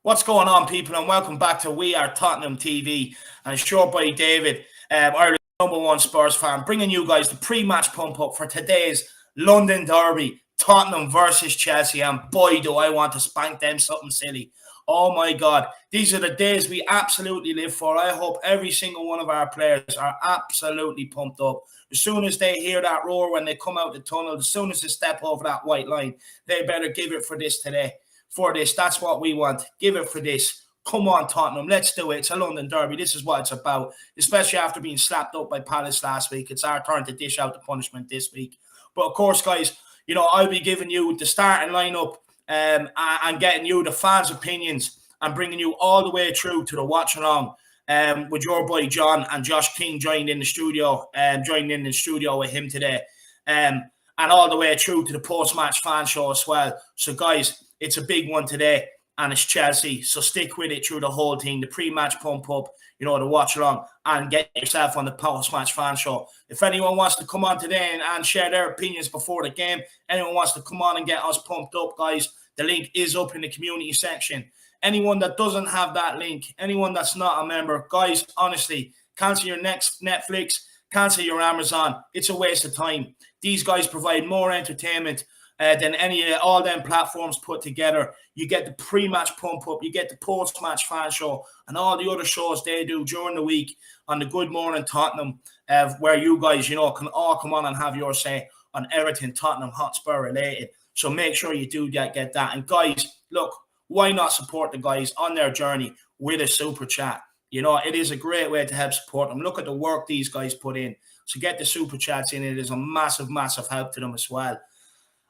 What's going on, people, and welcome back to We Are Tottenham TV. And short by David, Ireland's #1 Spurs fan, bringing you guys the pre-match pump-up for today's London derby, Tottenham versus Chelsea. And boy, do I want to spank them something silly. Oh my God, these are the days we absolutely live for. I hope every single one of our players are absolutely pumped up. As soon as they hear that roar when they come out the tunnel, as soon as they step over that white line, they better give it for this today. That's what we want. Give it for this. Come on, Tottenham. Let's do it. It's a London derby. This is what it's about, especially after being slapped up by Palace last week. It's our turn to dish out the punishment this week. But, of course, guys, I'll be giving you the starting lineup and getting you the fans' opinions and bringing you all the way through to the watch-along with your boy John and Josh King joining in the studio with him today. And all the way through to the post-match fan show as well. So, guys, it's a big one today, and it's Chelsea. So stick with it through the whole thing, the pre-match pump-up, the watch-along, and get yourself on the post-match fan show. If anyone wants to come on today and share their opinions before the game, anyone wants to come on and get us pumped up, guys, the link is up in the community section. Anyone that doesn't have that link, anyone that's not a member, guys, honestly, cancel your next Netflix, cancel your Amazon. It's a waste of time. These guys provide more entertainment than all them platforms put together. You get the pre-match pump-up, you get the post-match fan show, and all the other shows they do during the week on the Good Morning Tottenham, where you guys, can all come on and have your say on everything Tottenham Hotspur related. So make sure you do get that. And guys, look, why not support the guys on their journey with a super chat? It is a great way to help support them. Look at the work these guys put in. So get the super chats in. It is a massive, massive help to them as well.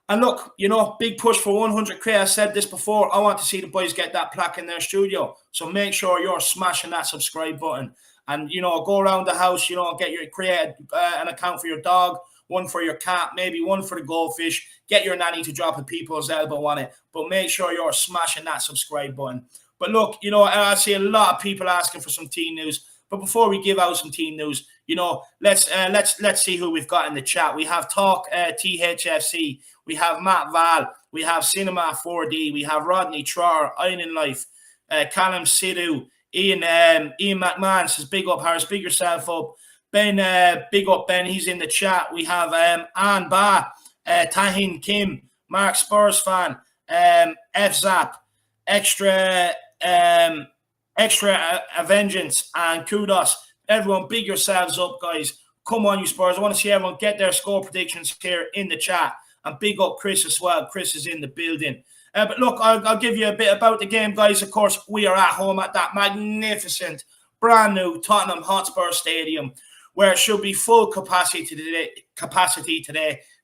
And look, big push for 100k. I said this before. I want to see the boys get that plaque in their studio. So make sure you're smashing that subscribe button. And, go around the house, create an account for your dog, one for your cat, maybe one for the goldfish. Get your nanny to drop a people's elbow on it. But make sure you're smashing that subscribe button. But look, I see a lot of people asking for some team news. But before we give out some team news, let's see who we've got in the chat. We have Talk THFC, we have Matt Val, we have Cinema 4D, we have Rodney Trower, Island Life, Callum Sidhu, Ian McMahon says, big up Harris, big yourself up. Ben, big up Ben, he's in the chat. We have Ann Ba, Tahin Kim, Mark Spurs fan, FZAP, Extra Vengeance, and Kudos. Everyone, big yourselves up, guys. Come on, you Spurs. I want to see everyone get their score predictions here in the chat. And big up Chris as well. Chris is in the building. But look, I'll give you a bit about the game, guys. Of course, we are at home at that magnificent, brand new Tottenham Hotspur Stadium, where it should be full capacity today.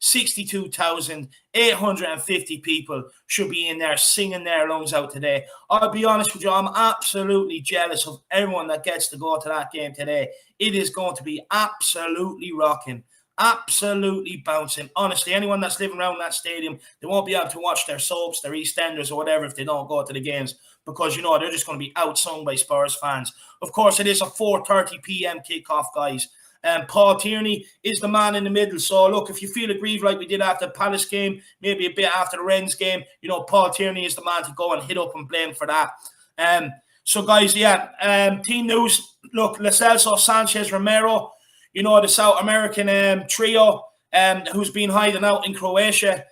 62,850 people should be in there singing their lungs out today. I'll be honest with you, I'm absolutely jealous of everyone that gets to go to that game today. It is going to be absolutely rocking, absolutely bouncing. Honestly, anyone that's living around that stadium, they won't be able to watch their soaps, their EastEnders or whatever if they don't go to the games, because, they're just going to be outsung by Spurs fans. Of course, it is a 4:30 p.m. kickoff, guys. Paul Tierney is the man in the middle. So, look, if you feel aggrieved like we did after the Palace game, maybe a bit after the Rennes game, Paul Tierney is the man to go and hit up and blame for that. So, guys, team news. Look, Lo Celso, Sanchez, Romero, the South American trio who's been hiding out in Croatia.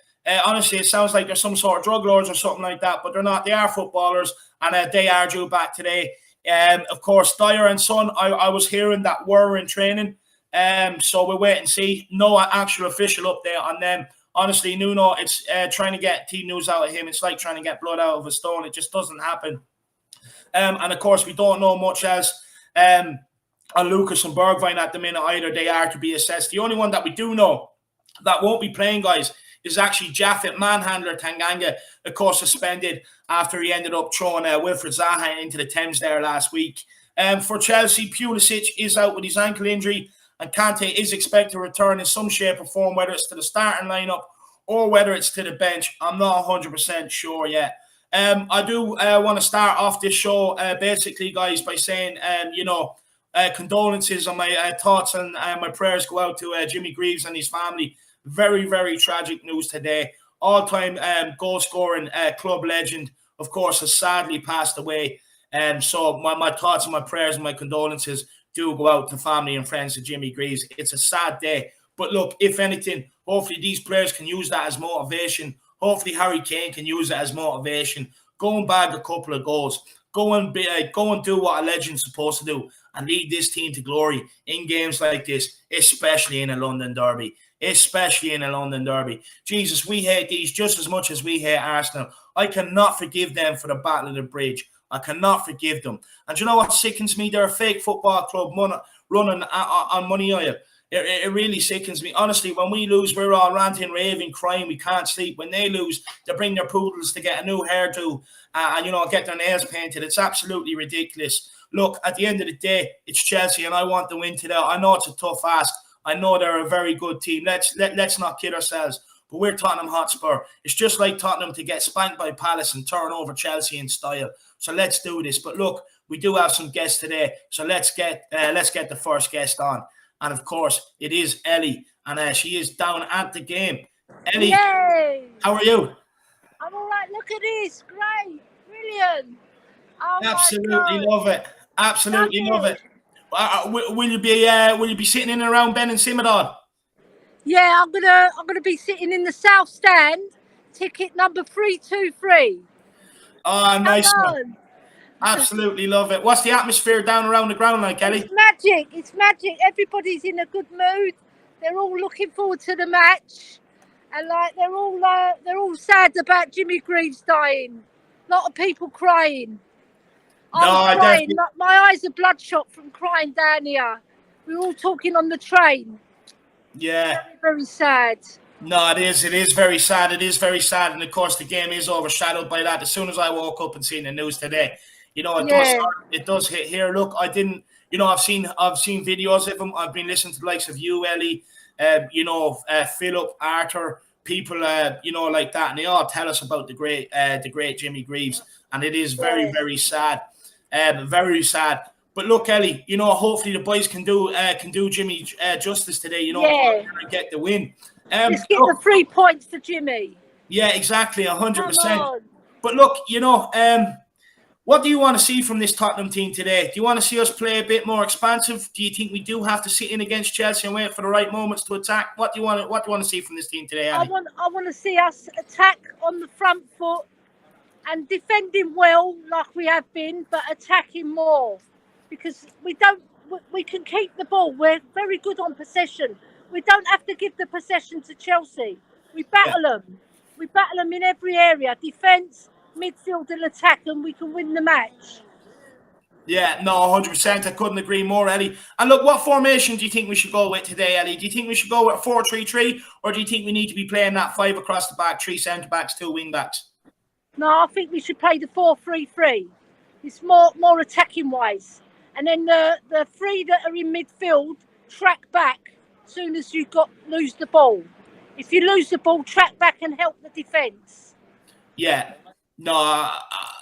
Honestly, it sounds like they're some sort of drug lords or something like that, but they're not. They are footballers, and they are due back today. Of course, Dyer and Son, I was hearing that were in training. So we'll wait and see. No actual official update on them. Honestly, Nuno, it's trying to get team news out of him. It's like trying to get blood out of a stone. It just doesn't happen. And of course, we don't know much else on Lucas and Bergwijn at the minute either. They are to be assessed. The only one that we do know that won't be playing, guys, is actually Japhet Manhandler Tanganga, of course, suspended after he ended up throwing Wilfred Zaha into the Thames there last week. For Chelsea, Pulisic is out with his ankle injury, and Kante is expected to return in some shape or form, whether it's to the starting lineup or whether it's to the bench. I'm not 100% sure yet. I do want to start off this show, basically, guys, by saying, condolences on my thoughts and my prayers go out to Jimmy Greaves and his family. Very, very tragic news today. All-time goal-scoring club legend of course, has sadly passed away. So my thoughts and my prayers and my condolences do go out to family and friends of Jimmy Greaves. It's a sad day. But look, if anything, hopefully these players can use that as motivation. Hopefully Harry Kane can use it as motivation. Go and bag a couple of goals. Go and do what a legend's supposed to do and lead this team to glory in games like this, especially in a London derby. Especially in a London derby. Jesus, we hate these just as much as we hate Arsenal. I cannot forgive them for the Battle of the Bridge. I cannot forgive them. And you know what sickens me? They're a fake football club running on money oil. It really sickens me. Honestly, when we lose, we're all ranting, raving, crying. We can't sleep. When they lose, they bring their poodles to get a new hairdo and get their nails painted. It's absolutely ridiculous. Look, at the end of the day, it's Chelsea, and I want the win today. I know it's a tough ask. I know they're a very good team. Let's not kid ourselves. But we're Tottenham Hotspur. It's just like Tottenham to get spanked by Palace and turn over Chelsea in style. So let's do this. But look, we do have some guests today. So let's get the first guest on. And of course, it is Ellie. And she is down at the game. Ellie, Yay! How are you? I'm all right. Look at this. Great. Brilliant. Oh Absolutely love it. Absolutely love it. Will you be sitting in and around Ben and Simodon? Yeah, I'm gonna be sitting in the south stand, ticket number 323. Oh, nice one. Absolutely love it. What's the atmosphere down around the ground like, Ellie? It's magic. It's magic. Everybody's in a good mood. They're all looking forward to the match, and they're all sad about Jimmy Greaves dying. A lot of people crying. I'm crying. My eyes are bloodshot from crying down here. We were all talking on the train. Yeah. Very, very sad. No, it is. It is very sad. It is very sad. And of course, the game is overshadowed by that. As soon as I woke up and seen the news today, it does hit here. Look, I didn't, I've seen videos of him. I've been listening to the likes of you, Ellie, Philip, Arthur, people, like that. And they all tell us about the great Jimmy Greaves. And it is very, very sad. Very sad. But look, Ellie, hopefully the boys can do Jimmy justice today, and get the win. Let's get the 3 points to Jimmy. Yeah, exactly, 100%. But look, what do you want to see from this Tottenham team today? Do you want to see us play a bit more expansive? Do you think we do have to sit in against Chelsea and wait for the right moments to attack? What do you want to see from this team today, Ellie? I want to see us attack on the front foot and defending well like we have been, but attacking more. Because we can keep the ball. We're very good on possession. We don't have to give the possession to Chelsea. We battle them. We battle them in every area. Defence, midfield and attack, and we can win the match. Yeah, no, 100%. I couldn't agree more, Ellie. And look, what formation do you think we should go with today, Ellie? Do you think we should go with 4-3-3, or do you think we need to be playing that 5 across the back, 3 centre-backs, 2 wing-backs? No, I think we should play the 4-3-3. It's more attacking-wise. And then the 3 that are in midfield track back as soon as you lose the ball. If you lose the ball, track back and help the defence. Yeah. No,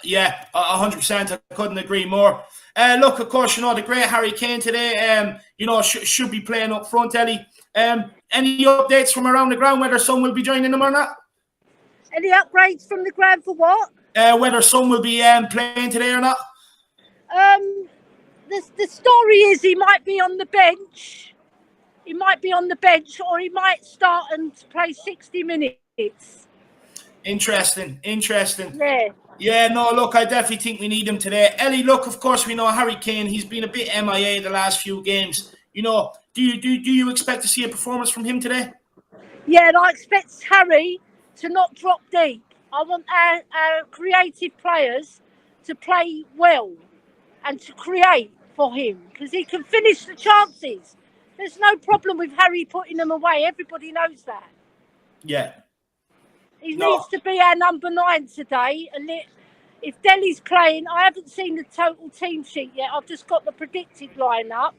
100%. I couldn't agree more. Look, of course, the great Harry Kane today, should be playing up front, Ellie. Any updates from around the ground, whether some will be joining them or not? Any upgrades from the ground for what? Whether some will be playing today or not? The story is he might be on the bench. He might be on the bench, or he might start and play 60 minutes. Interesting. Yeah. Yeah, no, look, I definitely think we need him today. Ellie, look, of course, we know Harry Kane. He's been a bit MIA the last few games. Do you expect to see a performance from him today? Yeah, and I expect Harry to not drop deep. I want our creative players to play well and to create for him, because he can finish the chances. There's no problem with Harry putting them away. Everybody knows that. Yeah. He needs to be our number 9 today. And if Dele's playing, I haven't seen the total team sheet yet. I've just got the predicted lineup.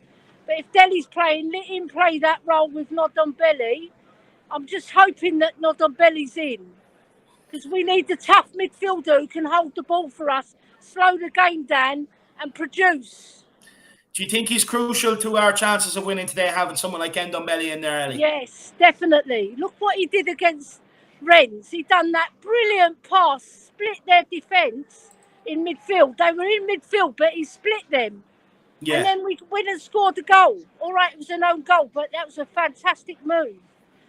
But if Dele's playing, let him play that role with Ndombele. I'm just hoping that Ndombele's in, because we need the tough midfielder who can hold the ball for us, slow the game down and produce. Do you think he's crucial to our chances of winning today, having someone like Ndombele in there, Ellie? Yes, definitely. Look what he did against Rennes. He done that brilliant pass, split their defence in midfield. They were in midfield, but he split them. And Yeah, then we went and scored the goal. All right, it was an own goal, but that was a fantastic move.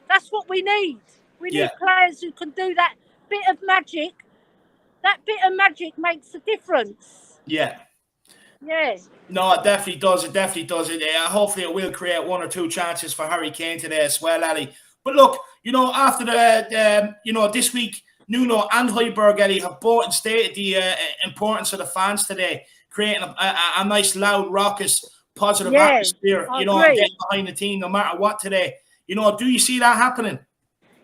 That's what we need. We yeah, need players who can do that bit of magic. That bit of magic makes a difference. yeah. Yeah. No, it definitely does. It definitely does. Hopefully, it will create one or two chances for Harry Kane today as well, Ali. But look, after this week, Nuno and Højbjerg, Ellie, have both stated the importance of the fans today, creating a nice, loud, raucous, positive Yeah, atmosphere, I and agree. getting behind the team no matter what today. Do you see that happening?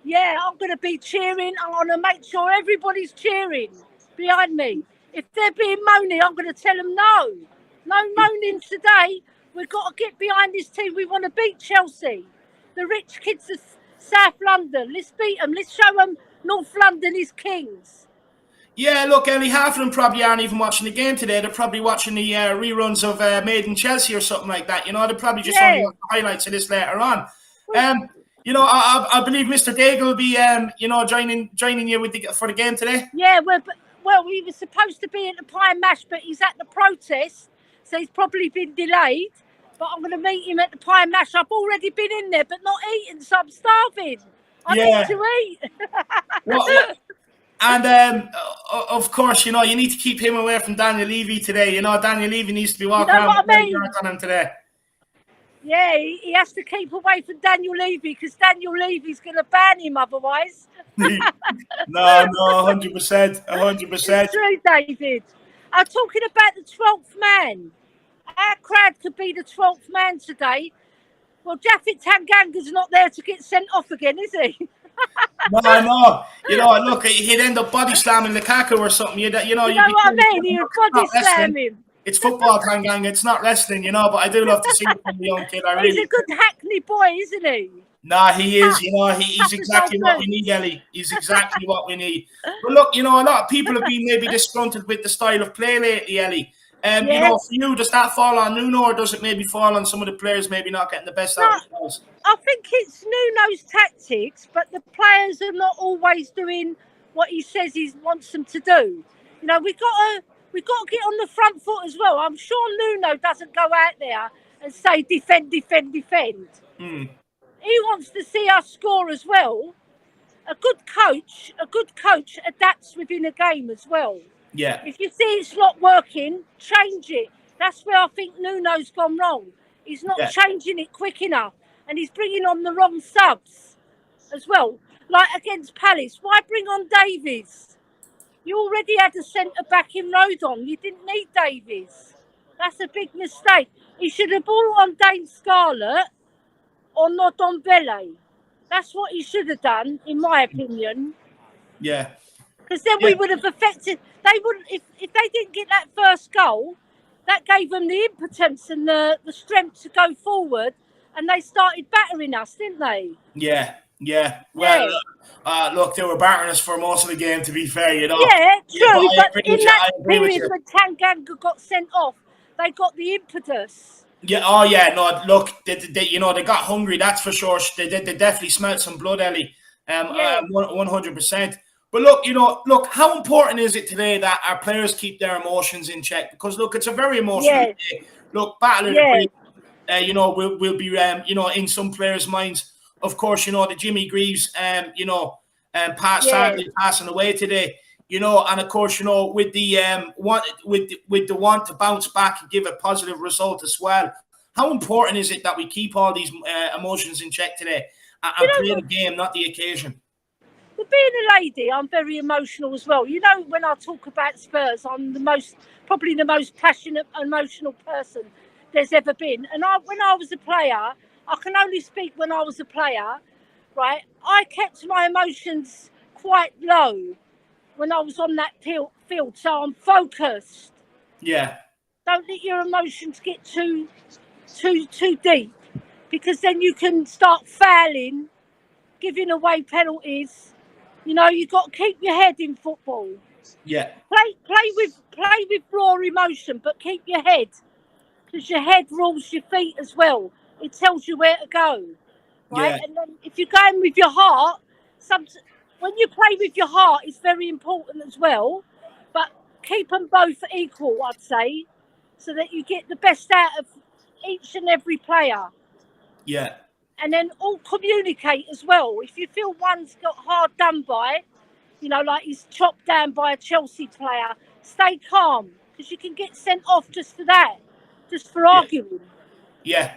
Yeah, I'm going to be cheering. I'm going to make sure everybody's cheering behind me. If they're being moany, I'm going to tell them no. No moaning today. We've got to get behind this team. We want to beat Chelsea. The rich kids of South London. Let's beat them. Let's show them North London is kings. Yeah, look, Ellie, half of them probably aren't even watching the game today. They're probably watching the reruns of Made in Chelsea or something like that. They're probably just only Yeah. watching the highlights of this later on. I believe Mr. Daigle will be, joining you for the game today. Yeah, he was supposed to be at the Pie Mash, but he's at the protest, so he's probably been delayed. But I'm going to meet him at the Pie Mash. I've already been in there, but not eating, so I'm starving. I Yeah. need to eat. What? And of course, you need to keep him away from Daniel Levy today. Daniel Levy needs to be walking You know around what with I a mean? on him today. Yeah, he has to keep away from Daniel Levy because Daniel Levy's going to ban him otherwise. No, 100%, 100%. It's true, David. I'm talking about the 12th man. Our crowd could be the 12th man today. Well, Jaffet Tanganga's not there to get sent off again, is he? No. Look, he'd end up body slamming Lukaku or something. You know what I mean? He would body slam him. It's football, Tanganga. It's not wrestling, but I do love to see it from the young kid. He's a good Hackney boy, isn't he? Nah, he is. He's exactly what we need, Ellie. He's exactly what we need. But look, a lot of people have been maybe disgruntled with the style of play lately, Ellie. For you, does that fall on Nuno, or does it maybe fall on some of the players maybe not getting the best out of themselves? I think it's Nuno's tactics, but the players are not always doing what he says he wants them to do. We've got to get on the front foot as well. I'm sure Nuno doesn't go out there and say defend, defend, defend. He wants to see us score as well. A good coach adapts within a game as well. Yeah. If you see it's not working, change it. That's where I think Nuno's gone wrong. He's not changing it quick enough, and he's bringing on the wrong subs as well. Like against Palace, why bring on Davies? You already had a centre back in Rodon. You didn't need Davies. That's a big mistake. He should have brought on Dane Scarlett or Ndombele. That's what he should have done, in my opinion. Yeah. Because then we would have affected. They wouldn't if they didn't get that first goal. That gave them the impotence and the strength to go forward, and they started battering us, didn't they? Yeah. Well, look, they were battering us for most of the game, to be fair, Yeah, true. But in that period when when Tanganga got sent off, they got the impetus. Yeah. Oh, yeah. No, look, they got hungry. That's for sure. They definitely smelled some blood, Ellie. 100%. But look, how important is it today that our players keep their emotions in check? Because look, it's a very emotional day. Look, battle of the Greaves, will be in some players' minds. Of course, the Jimmy Greaves, sadly passing away today. And of course, with the want to bounce back and give a positive result as well. How important is it that we keep all these emotions in check today and play the game, not the occasion? But being a lady, I'm very emotional as well. When I talk about Spurs, I'm probably the most passionate, emotional person there's ever been. And when I was a player, I can only speak when I was a player, right? I kept my emotions quite low when I was on that field, so I'm focused. Yeah. Don't let your emotions get too deep, because then you can start fouling, giving away penalties. You've got to keep your head in football. Yeah. Play with raw emotion, but keep your head, because your head rules your feet as well. It tells you where to go, right? Yeah. And then if you're going with your heart, when you play with your heart, it's very important as well. But keep them both equal, I'd say, so that you get the best out of each and every player. Yeah. And then all communicate as well. If you feel one's got hard done by, like he's chopped down by a Chelsea player, stay calm, because you can get sent off just for that, just for Yeah. arguing. Yeah.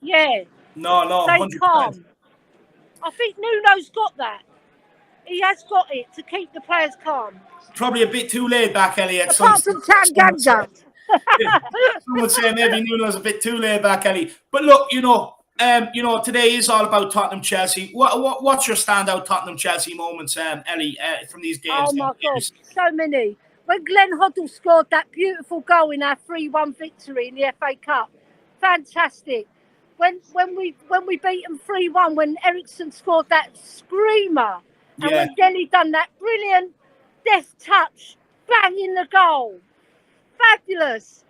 Yeah, No, stay 100%. calm. I think Nuno's got that. He has got it to keep the players calm. Probably a bit too laid back, Ellie, at some Apart stage. from Tanganga. Some would say maybe Nuno's a bit too laid back, Ellie. But look, today is all about Tottenham Chelsea. What's your standout Tottenham Chelsea moments, Ellie, from these games? Oh my God, so many. When Glenn Hoddle scored that beautiful goal in our 3-1 victory in the FA Cup, fantastic. When we beat them 3-1, when Ericsson scored that screamer, and Yeah, when Dele done that brilliant deft touch, bang in the goal, fabulous.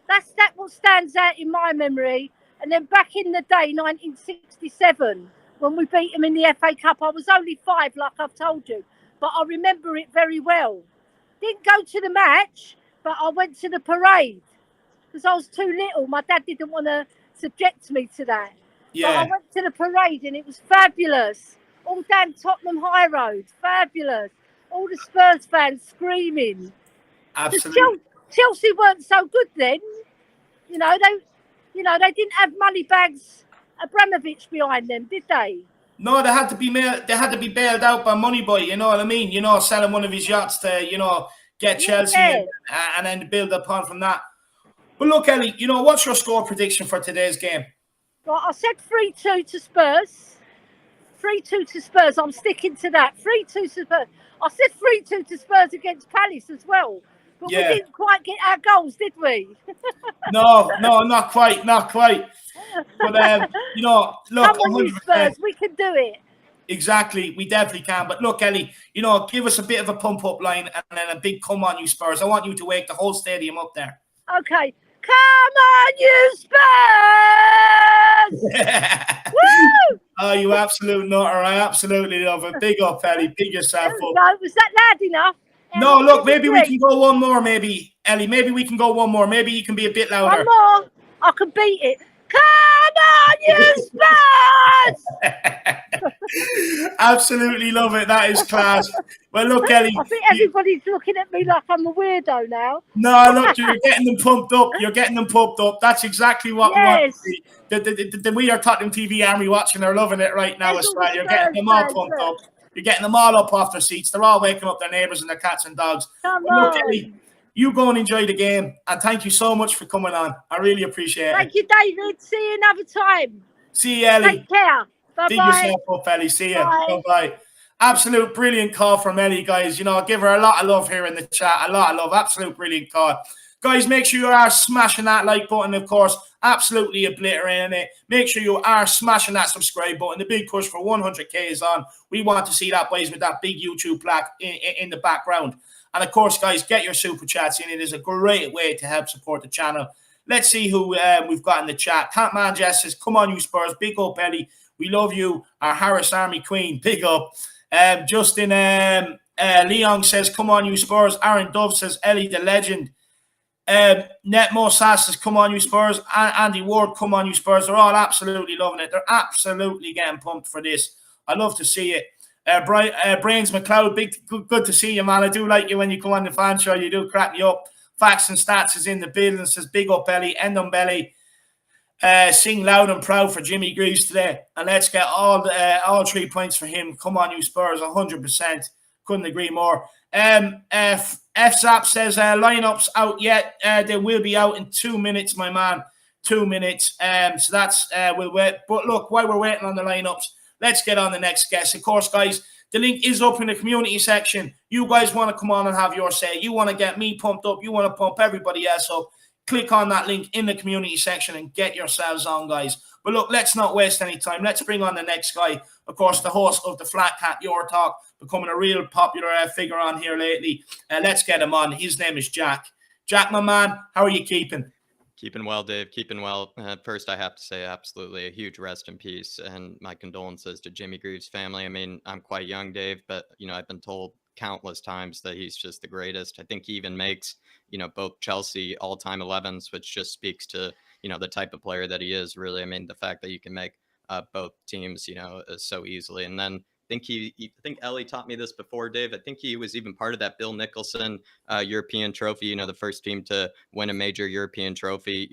That's what stands out in my memory. And then back in the day, 1967, when we beat them in the FA Cup, I was only 5, like I've told you, but I remember it very well. Didn't go to the match, but I went to the parade because I was too little. My dad didn't want to subject me to that. But I yeah, went to the parade and it was fabulous. All down Tottenham High Road, fabulous. All the Spurs fans screaming. Because absolutely. Chelsea weren't so good then. They didn't have Moneybags Abramovich behind them, did they? No, they had to be bailed out by Moneyboy. You know what I mean? Selling one of his yachts to get Chelsea Yeah. and then build upon from that. But look, Ellie, what's your score prediction for today's game? Right, I said 3-2 to Spurs. 3-2 to Spurs. I'm sticking to that. 3-2 to Spurs. I said 3-2 to Spurs against Palace as well. But we Yeah. didn't quite get our goals, did we? No, not quite, not quite. But look, Come on, you 100%. Spurs. We can do it. Exactly, we definitely can. But look, Ellie, give us a bit of a pump up line and then a big come on, you Spurs. I want you to wake the whole stadium up there. Okay. Come on, you Spurs! Woo! Oh, you absolute nutter. I absolutely love it. Big up, Ellie. Big yourself There we up. go. Was that loud enough? No, Ellie, look, give maybe it we three. can go one more, maybe. Ellie, maybe we can go one more. Maybe you can be a bit louder. One more. I can beat it. Come on, you Spurs! Absolutely love it. That is class. Well, look, Ellie. I think everybody's looking at me like I'm a weirdo now. No, look, you're getting them pumped up. You're getting them pumped up. That's exactly what we want to Yes. see. The We Are Tottenham TV army watching are loving it right now There's as all well. the You're getting Spurs them all fans, pumped look. up. You're getting them all up off their seats. They're all waking up their neighbours and their cats and dogs. Come Well, look, on. Ellie, you go and enjoy the game. And thank you so much for coming on. I really appreciate it. Thank you, David. See you another time. See you, Ellie. Take care. Dig Bye-bye. yourself up, Ellie. See you. Bye. Bye-bye. Absolute brilliant call from Ellie, guys. I give her a lot of love here in the chat. A lot of love. Absolute brilliant call. Guys, make sure you are smashing that like button, of course. Absolutely obliterating it. Make sure you are smashing that subscribe button. The big push for 100K is on. We want to see that, boys, with that big YouTube plaque in the background. And, of course, guys, get your super chats in. It is a great way to help support the channel. Let's see who we've got in the chat. Catman Jess says, come on, you Spurs. Big up, Ellie. We love you. Our Harris Army Queen. Big up. Justin Leong says, come on, you Spurs. Aaron Dove says, Ellie, the legend. Netmo Sass says, come on, you Spurs. Andy Ward, come on, you Spurs. They're all absolutely loving it. They're absolutely getting pumped for this. I love to see it. Brains McLeod, good to see you, man. I do like you when you come on the fan show. You do crack me up. Facts and Stats is in the building. Says, big up, Ellie. End on belly. Sing loud and proud for Jimmy Greaves today. And let's get all 3 points for him. Come on, you Spurs. 100%. Couldn't agree more. FZAP says lineups out yet. They will be out in 2 minutes, my man. 2 minutes. So that's we'll wait. But look, while we're waiting on the lineups, let's get on the next guest. Of course, guys, the link is up in the community section. You guys want to come on and have your say. You want to get me pumped up. You want to pump everybody else up. Click on that link in the community section and get yourselves on, guys. But look, let's not waste any time. Let's bring on the next guy. Of course, the host of the Flat Cat Your Talk, becoming a real popular figure on here lately. Let's get him on. His name is Jack. Jack, my man, how are you keeping? Keeping well, Dave. Keeping well. First, I have to say, absolutely a huge rest in peace, and my condolences to Jimmy Greaves' family. I mean, I'm quite young, Dave, but I've been told countless times that he's just the greatest. I think he even makes both Chelsea all-time 11s, which just speaks to the type of player that he is. Really, I mean, the fact that you can make both teams, so easily, and then. I think Ellie taught me this before, Dave. I think he was even part of that Bill Nicholson European trophy, the first team to win a major European trophy,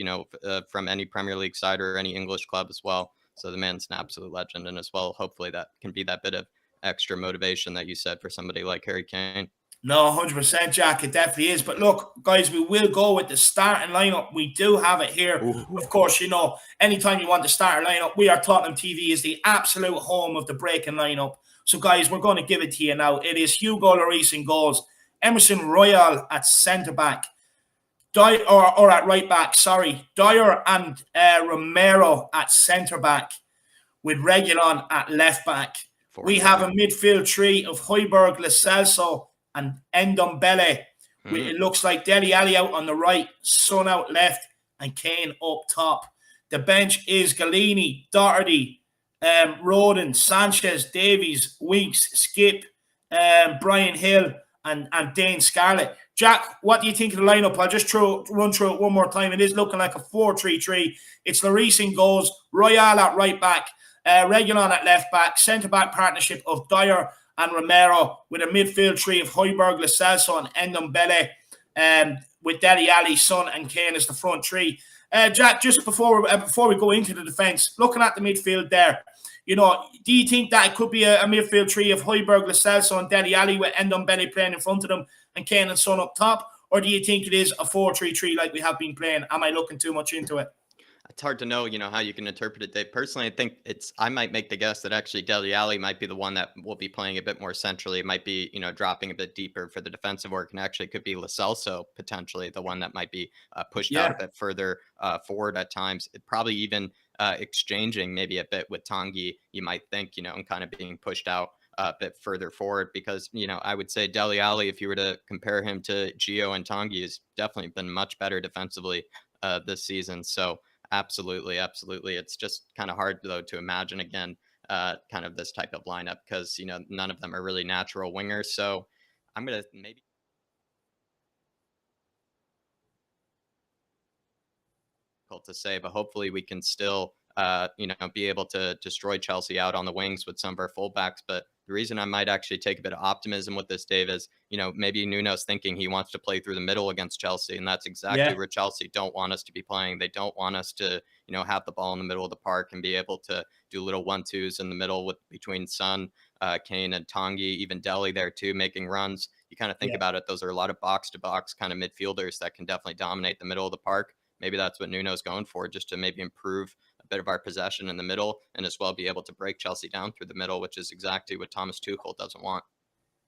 from any Premier League side or any English club as well. So the man's an absolute legend. And as well, hopefully that can be that bit of extra motivation that you said for somebody like Harry Kane. No, 100%, Jack. It definitely is. But look, guys, we will go with the starting lineup. We do have it here. Ooh. Of course, anytime you want the starting lineup, We Are Tottenham TV is the absolute home of the breaking lineup. So, guys, we're going to give it to you now. It is Hugo Lloris in goals, Emerson Royal at centre-back, or at right-back, sorry, Dyer and Romero at centre-back, with Reguilon at left-back. We have a midfield three of Højbjerg, Lo Celso, and Ndombele. It looks like Dele Alli out on the right, Son out left, and Kane up top. The bench is Galini, Doherty, Roden, Sanchez, Davies, Winks, Skip, Brian Hill, and Dane Scarlett. Jack, what do you think of the lineup? I'll just run through it one more time. It is looking like a 4-3-3. It's Lloris in goals, Royal at right back, Reguilon at left back, centre back partnership of Dyer and Romero, with a midfield three of Højbjerg, Lo Celso, and Ndombele, with Dele Alli, Son, and Kane as the front three. Jack, just before we go into the defence, looking at the midfield there, do you think that it could be a midfield three of Højbjerg, Lo Celso, and Dele Alli with Ndombele playing in front of them and Kane and Son up top? Or do you think it is a 4-3-3 like we have been playing? Am I looking too much into it? It's hard to know, how you can interpret it, Dave. Personally, I think I might make the guess that actually Dele Alli might be the one that will be playing a bit more centrally. It might be, dropping a bit deeper for the defensive work, and actually could be Lo Celso potentially the one that might be pushed out a bit further forward at times. It probably even exchanging maybe a bit with Tanguy, you might think, and kind of being pushed out a bit further forward, because, I would say Dele Alli, if you were to compare him to Gio and Tanguy, has definitely been much better defensively this season. So absolutely. It's just kind of hard, though, to imagine, again, kind of this type of lineup, because, none of them are really natural wingers. So I'm going to maybe to say, but hopefully we can still, be able to destroy Chelsea out on the wings with some of our fullbacks. But the reason I might actually take a bit of optimism with this, Dave, is, maybe Nuno's thinking he wants to play through the middle against Chelsea. And that's exactly where Chelsea don't want us to be playing. They don't want us to, have the ball in the middle of the park and be able to do little 1-2s in the middle between Son, Kane, and Tanguy, even Dele there too, making runs. You kind of think about it, those are a lot of box-to-box kind of midfielders that can definitely dominate the middle of the park. Maybe that's what Nuno's going for, just to maybe improve a bit of our possession in the middle, and as well be able to break Chelsea down through the middle, which is exactly what Thomas Tuchel doesn't want.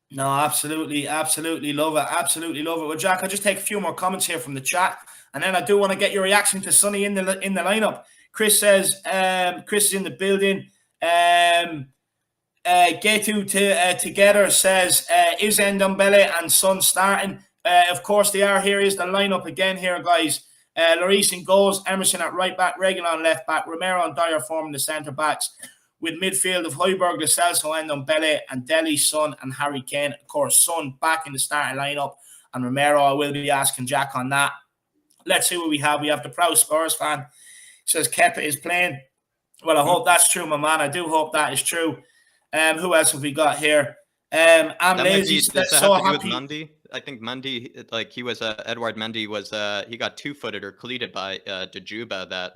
No, absolutely love it. Absolutely love it. Well, Jack, I'll just take a few more comments here from the chat, and then I do want to get your reaction to Sonny in the lineup. Chris says, Chris is in the building. Getu together says, is Ndombele and Son starting? Of course they are. Here is the lineup again here, guys. Lloris in goals, Emerson at right back, Reguilon left back, Romero and Dyer forming the centre backs, with midfield of Højbjerg, Lo Celso, Ndombele, and Dele, Son, and Harry Kane. Of course, Son back in the starting lineup, and Romero, I will be asking Jack on that. Let's see what we have. We have the proud Spurs fan. Says Kepa is playing. Well, I hope that's true, my man. I do hope that is true. Who else have we got here? I'm lazy. So happy. Mundy? I think Mundy, like he was Edouard Mendy was he got two-footed or cleated by Djuba, that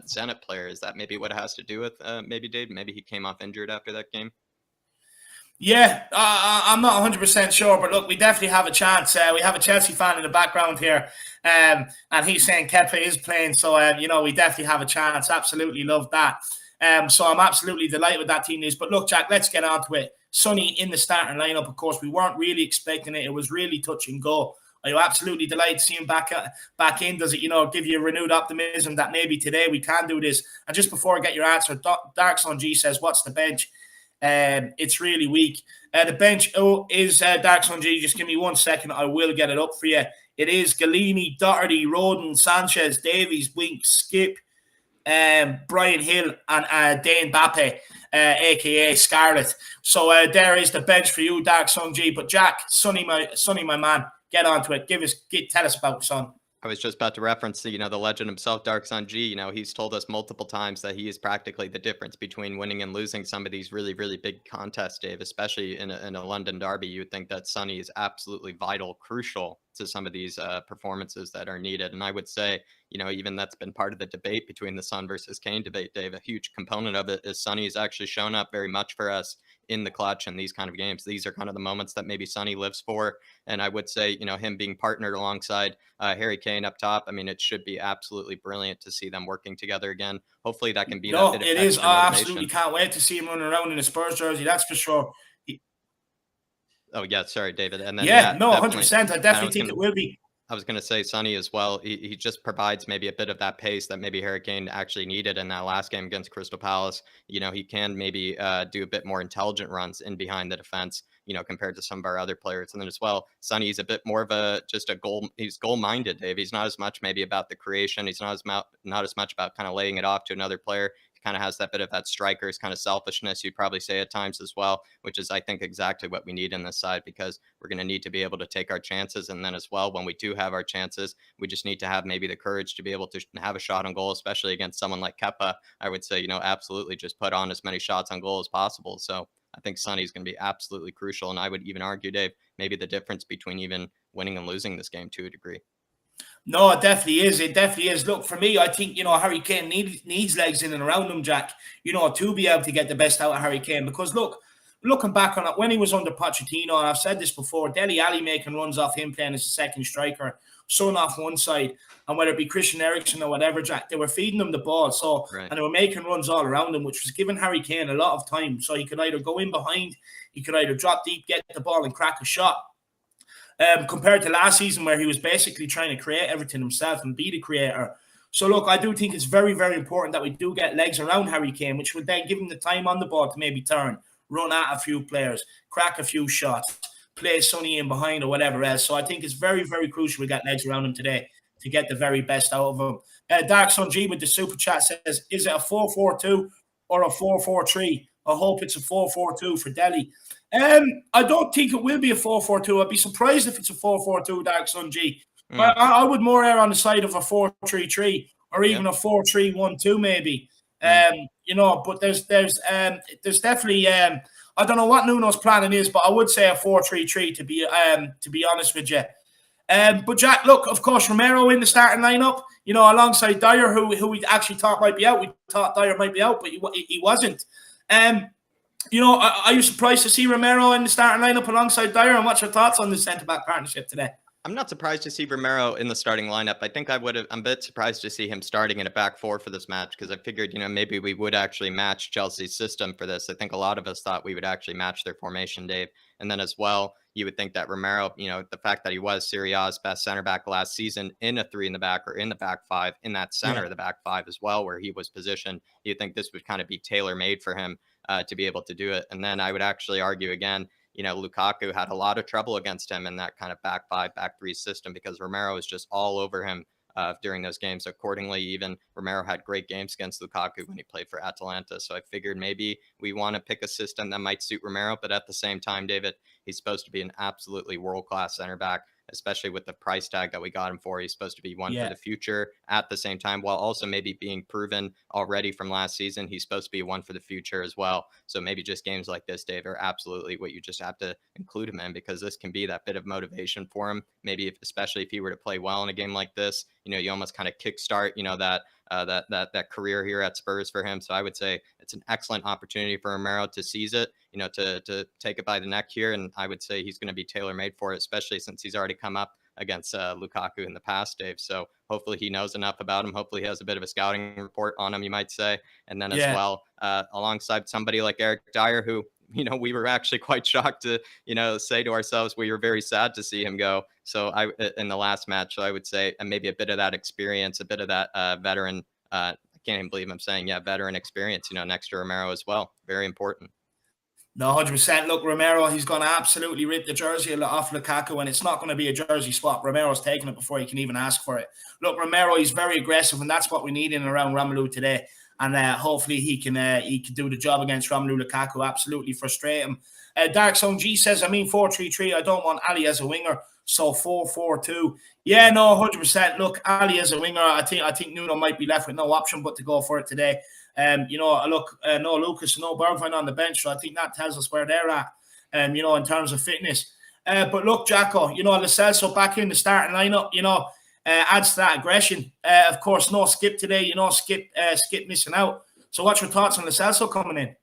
Zenit player. Is that maybe what it has to do with maybe Dave? Maybe he came off injured after that game. Yeah, I'm not 100% sure, but look, we definitely have a chance. We have a Chelsea fan in the background here, and he's saying Kepa is playing, so we definitely have a chance. Absolutely love that. So I'm absolutely delighted with that team news. But look, Jack, let's get on to it. Sonny in the starting lineup, of course, we weren't really expecting it. It was really touch and go. Are you absolutely delighted to see him back in? Does it, give you renewed optimism that maybe today we can do this? And just before I get your answer, Dark Son G says, what's the bench? It's really weak. The bench is Dark Son G. Just give me 1 second. I will get it up for you. it is Galini, Doherty, Roden, Sanchez, Davies, Winks, Skip, Brian Hill, and Dane Bappe, aka Scarlett. So there is the bench for you, Dark Sun G. But Jack, Sonny, my man, get onto it. Tell us about Son. I was just about to reference the legend himself, Dark Sun G. He's told us multiple times that he is practically the difference between winning and losing some of these really, really big contests, Dave, especially in a London derby. You would think that Sonny is absolutely vital, crucial to some of these performances that are needed. And I would say, even that's been part of the debate between the Son versus Kane debate, Dave. A huge component of it is Sonny has actually shown up very much for us in the clutch in these kind of games. These are kind of the moments that maybe Sonny lives for. And I would say, him being partnered alongside Harry Kane up top, I mean, it should be absolutely brilliant to see them working together again. Hopefully that can be that bit of extra motivation. I absolutely can't wait to see him running around in a Spurs jersey, that's for sure. Oh, yeah, sorry, David. And then, 100%. I definitely think it will be. I was going to say Sonny as well. He just provides maybe a bit of that pace that maybe Harry Kane actually needed in that last game against Crystal Palace. He can maybe do a bit more intelligent runs in behind the defense, compared to some of our other players. And then as well, Sonny's a bit more of he's goal-minded, Dave. He's not as much maybe about the creation. He's not as much about kind of laying it off to another player. Kind of has that bit of that striker's kind of selfishness, you'd probably say at times as well, which is, I think, exactly what we need in this side, because we're going to need to be able to take our chances. And then as well, when we do have our chances, we just need to have maybe the courage to be able to have a shot on goal, especially against someone like Kepa. I would say, absolutely just put on as many shots on goal as possible. So I think Sonny's going to be absolutely crucial. And I would even argue, Dave, maybe the difference between even winning and losing this game to a degree. No, it definitely is. It definitely is. Look, for me, I think, Harry Kane needs legs in and around him, Jack, to be able to get the best out of Harry Kane. Because, look, looking back on it, when he was under Pochettino, and I've said this before, Dele Alli making runs off him playing as a second striker, Son off one side, and whether it be Christian Eriksen or whatever, Jack, they were feeding him the ball. So, right. And they were making runs all around him, which was giving Harry Kane a lot of time. So he could either go in behind, he could either drop deep, get the ball and crack a shot. Compared to last season, where he was basically trying to create everything himself and be the creator. So, look, I do think it's very, very important that we do get legs around Harry Kane, which would then give him the time on the ball to maybe turn, run at a few players, crack a few shots, play Sonny in behind or whatever else. So I think it's very, very crucial we get legs around him today to get the very best out of him. Dark Sun G with the super chat says, is it a 4-4-2 or a 4-4-3? I hope it's a 4-4-2 for Delhi. I don't think it will be a 4-4-2. I'd be surprised if it's a 4-4-2, Dark Sun G. I would more err on the side of a 4-3-3 or even a 4-3-1-2 maybe. But there's definitely I don't know what Nuno's planning is, but I would say a 4-3-3 to be honest with you. But Jack, look, of course, Romero in the starting lineup, alongside Dyer, who we actually thought might be out. We thought Dyer might be out, but he wasn't. Are you surprised to see Romero in the starting lineup alongside Dyer? And what's your thoughts on the centre-back partnership today? I'm not surprised to see Romero in the starting lineup. I think I'm a bit surprised to see him starting in a back four for this match, because I figured, maybe we would actually match Chelsea's system for this. I think a lot of us thought we would actually match their formation, Dave. And then as well, you would think that Romero, the fact that he was Serie A's best center back last season in a 3 in the back or in the back five, in that center of the back five as well, where he was positioned, you'd think this would kind of be tailor-made for him to be able to do it. And then I would actually argue again, Lukaku had a lot of trouble against him in that kind of back five, back three system, because Romero was just all over him during those games. Accordingly, even Romero had great games against Lukaku when he played for Atalanta. So I figured maybe we want to pick a system that might suit Romero, but at the same time, David, he's supposed to be an absolutely world-class center back, especially with the price tag that we got him for. He's supposed to be one for the future at the same time, while also maybe being proven already from last season. He's supposed to be one for the future as well. So maybe just games like this, Dave, are absolutely what you just have to include him in, because this can be that bit of motivation for him. Maybe especially if he were to play well in a game like this, you almost kind of kickstart, that career here at Spurs for him. So I would say it's an excellent opportunity for Romero to seize it, to take it by the neck here. And I would say he's going to be tailor-made for it, especially since he's already come up against Lukaku in the past, Dave. So hopefully he knows enough about him. Hopefully he has a bit of a scouting report on him, you might say. And then as well, alongside somebody like Eric Dyer, who, we were actually quite shocked to, say to ourselves, we were very sad to see him go. So in the last match, so I would say, and maybe a bit of that experience, a bit of that veteran, I can't even believe I'm saying, veteran experience, next to Romero as well. Very important. No, 100%. Look, Romero, he's going to absolutely rip the jersey off Lukaku, and it's not going to be a jersey swap. Romero's taking it before he can even ask for it. Look, Romero, he's very aggressive, and that's what we need in and around Romelu today. And hopefully he can do the job against Romelu Lukaku. Absolutely frustrate him. Dark Zone G says, I mean 4-3-3. I don't want Ali as a winger, so 4-4-2. Yeah, no, 100%. Look, Ali as a winger, I think Nuno might be left with no option but to go for it today. No Lucas, no Bergwijn on the bench, so I think that tells us where they're at, in terms of fitness. But look, Jacko, Lo Celso back in the starting lineup, adds to that aggression. Of course, no Skip today, Skip missing out. So what's your thoughts on Lo Celso coming in?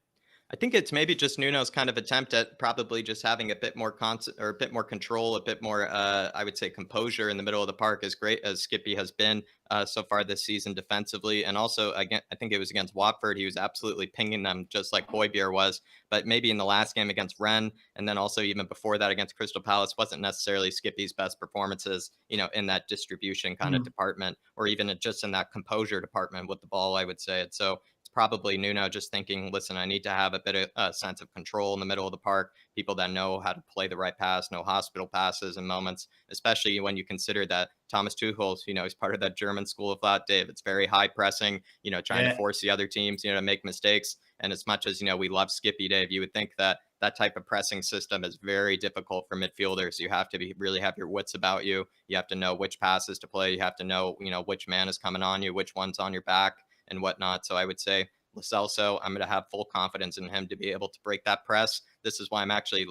I think it's maybe just Nuno's kind of attempt at probably just having a bit more a bit more control, a bit more, I would say, composure in the middle of the park, as great as Skippy has been so far this season defensively. And also, again, I think it was against Watford, he was absolutely pinging them just like Højbjerg was. But maybe in the last game against Rennes, and then also even before that against Crystal Palace, wasn't necessarily Skippy's best performances, in that distribution kind of department, or even just in that composure department with the ball, I would say. And so probably Nuno just thinking, listen, I need to have a bit of a sense of control in the middle of the park, people that know how to play the right pass, no hospital passes and moments, especially when you consider that Thomas Tuchel, he's part of that German school of thought, Dave. It's very high pressing, trying to force the other teams, to make mistakes. And as much as, we love Skippy, Dave, you would think that that type of pressing system is very difficult for midfielders. You have to really have your wits about you. You have to know which passes to play. You have to know, which man is coming on you, which one's on your back and whatnot. So I would say Lo Celso, I'm going to have full confidence in him to be able to break that press. This is why I'm actually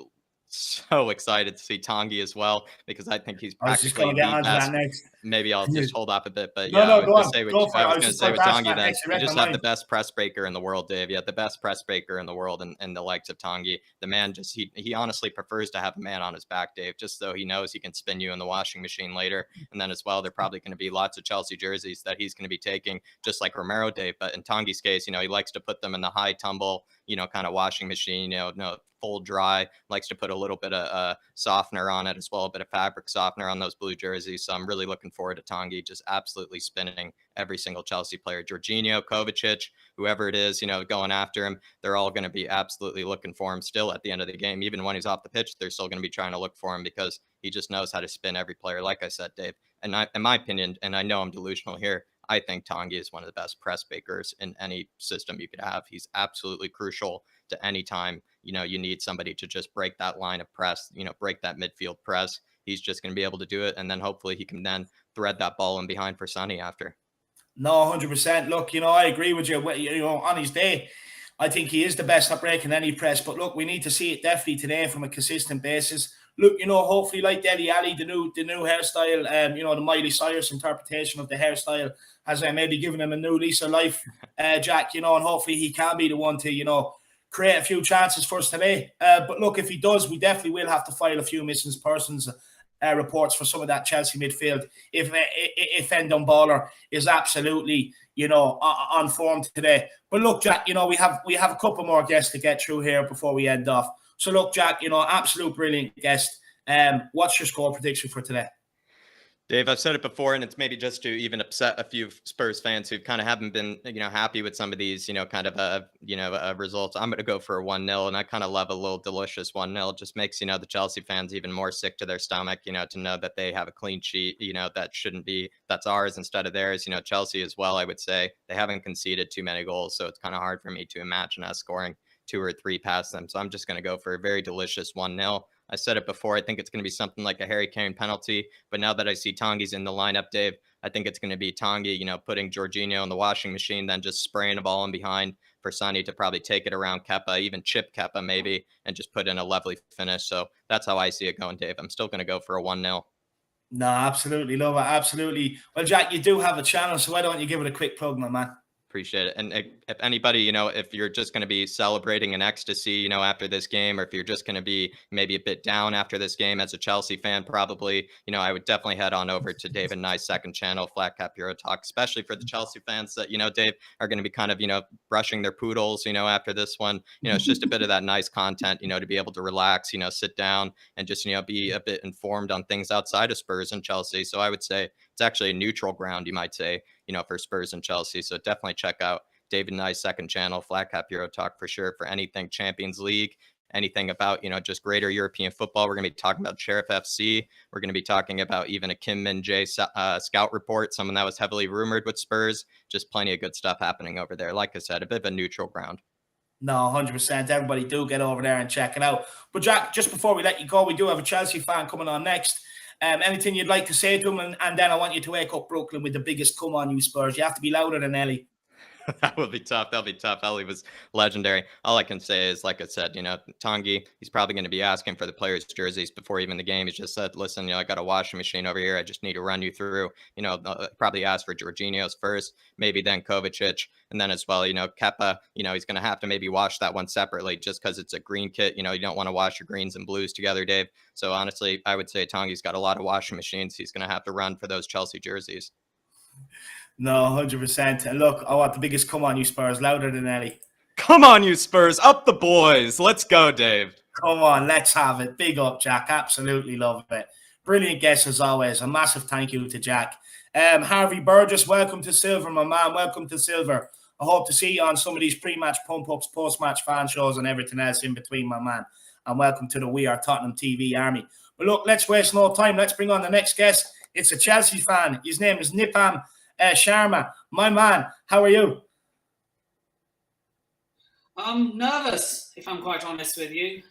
so excited to see Tanguy as well, because I think he's I was just going practically to get the onto best. that next. Maybe I'll just hold off a bit, but No, yeah, I no, would go just on. say Go for it. I I was was going to just say about with to ask Tanguy, that then next. You you read just my have the mind. best press breaker in the world, Dave. You have the best press breaker in the world, and the likes of Tanguy. The man just he honestly prefers to have a man on his back, Dave, just so he knows he can spin you in the washing machine later. And then as well, there are probably going to be lots of Chelsea jerseys that he's going to be taking, just like Romero, Dave. But in Tanguy's case, he likes to put them in the high tumble, kind of washing machine, no full dry, likes to put a little bit of softener on it as well, a bit of fabric softener on those blue jerseys. So I'm really looking forward to Tanguy just absolutely spinning every single Chelsea player. Jorginho, Kovacic, whoever it is, going after him, they're all going to be absolutely looking for him still at the end of the game. Even when he's off the pitch, they're still going to be trying to look for him because he just knows how to spin every player, like I said, Dave. And in my opinion, and I know I'm delusional here, I think Tanguy is one of the best press bakers in any system you could have. He's absolutely crucial to any time, you need somebody to just break that line of press, break that midfield press. He's just going to be able to do it. And then hopefully he can then thread that ball in behind for Sonny after. No, 100%. Look, I agree with you. On his day, I think he is the best at breaking any press. But look, we need to see it definitely today from a consistent basis. Look, hopefully, like Dele Alli, the new hairstyle, the Miley Cyrus interpretation of the hairstyle has maybe given him a new lease of life, Jack. And hopefully he can be the one to, create a few chances for us today. But look, if he does, we definitely will have to file a few missing persons reports for some of that Chelsea midfield. If Ndombele is absolutely, on form today. But look, Jack, we have a couple more guests to get through here before we end off. So look, Jack, absolute brilliant guest. What's your score prediction for today? Dave, I've said it before, and it's maybe just to even upset a few Spurs fans who kind of haven't been, happy with some of these, results. I'm going to go for a 1-0, and I kind of love a little delicious 1-0. It just makes, the Chelsea fans even more sick to their stomach, to know that they have a clean sheet, that shouldn't be, that's ours instead of theirs. Chelsea as well, I would say, they haven't conceded too many goals, so it's kind of hard for me to imagine us scoring 2 or 3 past them. So I'm just going to go for a very delicious 1-0. I said it before. I think it's going to be something like a Harry Kane penalty. But now that I see Tanguy's in the lineup, Dave, I think it's going to be Tanguy, putting Jorginho in the washing machine, then just spraying a ball in behind for Sonny to probably take it around Kepa, even chip Kepa maybe, and just put in a lovely finish. So that's how I see it going, Dave. I'm still going to go for a 1-0. No, absolutely. Love it. Absolutely. Well, Jack, you do have a channel, so why don't you give it a quick plug, my man? Appreciate it. And if anybody, if you're just going to be celebrating in ecstasy, after this game, or if you're just going to be maybe a bit down after this game as a Chelsea fan, probably, I would definitely head on over to Dave and Nye's second channel, Flat Cap Euro Talk, especially for the Chelsea fans that, Dave, are going to be kind of, brushing their poodles, after this one. It's just a bit of that nice content, to be able to relax, sit down and just, be a bit informed on things outside of Spurs and Chelsea. So I would say it's actually a neutral ground, you might say, for Spurs and Chelsea. So definitely check out David Nye's second channel, Flat Cap Euro Talk, for sure, for anything Champions League, anything about, just greater European football. We're going to be talking about Sheriff FC. We're going to be talking about even a Kim Min-jae scout report, someone that was heavily rumored with Spurs. Just plenty of good stuff happening over there. Like I said, a bit of a neutral ground. No, 100%. Everybody do get over there and check it out. But Jack, just before we let you go, we do have a Chelsea fan coming on next. Anything you'd like to say to him? And then I want you to wake up Brooklyn with the biggest come on you Spurs. You have to be louder than Ellie. That will be tough. That'll be tough. Ellie was legendary. All I can say is, like I said, Tanguy, he's probably going to be asking for the players' jerseys before even the game. He just said, listen, I got a washing machine over here. I just need to run you through, probably ask for Jorginho's first, maybe then Kovacic. And then as well, Kepa, he's going to have to maybe wash that one separately just because it's a green kit. You don't want to wash your greens and blues together, Dave. So honestly, I would say Tanguy's got a lot of washing machines. He's going to have to run for those Chelsea jerseys. No, 100%. And look, I want the biggest come on you Spurs, louder than Ellie. Come on, you Spurs. Up the boys. Let's go, Dave. Come on, let's have it. Big up, Jack. Absolutely love it. Brilliant guest as always. A massive thank you to Jack. Harvey Burgess, welcome to Silver, my man. Welcome to Silver. I hope to see you on some of these pre-match pump-ups, post-match fan shows and everything else in between, my man. And welcome to the We Are Tottenham TV army. But look, let's waste no time. Let's bring on the next guest. It's a Chelsea fan. His name is Nipam Sharma. My man, how are you? I'm nervous, if I'm quite honest with you.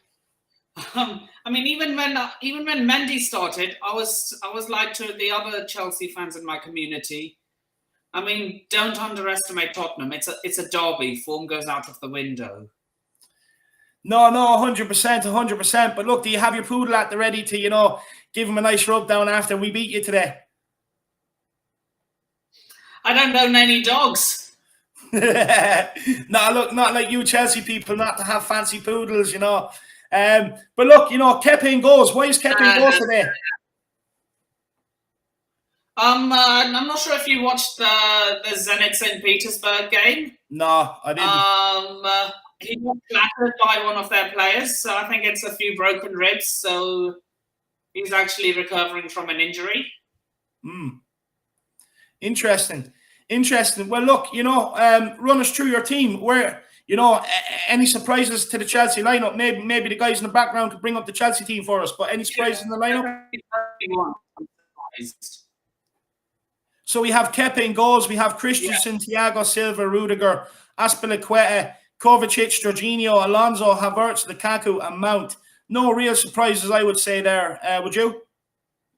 I mean, even when Mendy started, I was like to the other Chelsea fans in my community. I mean, don't underestimate Tottenham. It's a derby. Form goes out of the window. No, 100%, 100%. But look, do you have your poodle at the ready to, give him a nice rub down after we beat you today? I don't own any dogs. No, look, not like you Chelsea people, not to have fancy poodles, But look, Kepa in goals. Why is Kepa in goals today? I'm not sure if you watched the Zenit St. Petersburg game. No, I didn't. He got flattered by one of their players, so I think it's a few broken ribs. So he's actually recovering from an injury. Interesting. Well, look, run us through your team. Where, any surprises to the Chelsea lineup? Maybe the guys in the background could bring up the Chelsea team for us. But any surprises in the lineup? So we have Kepa in goals. We have Christensen, Thiago Silva, Rudiger, Azpilicueta, Kovacic, Jorginho, Alonso, Havertz, Lukaku, and Mount. No real surprises, I would say there. Would you?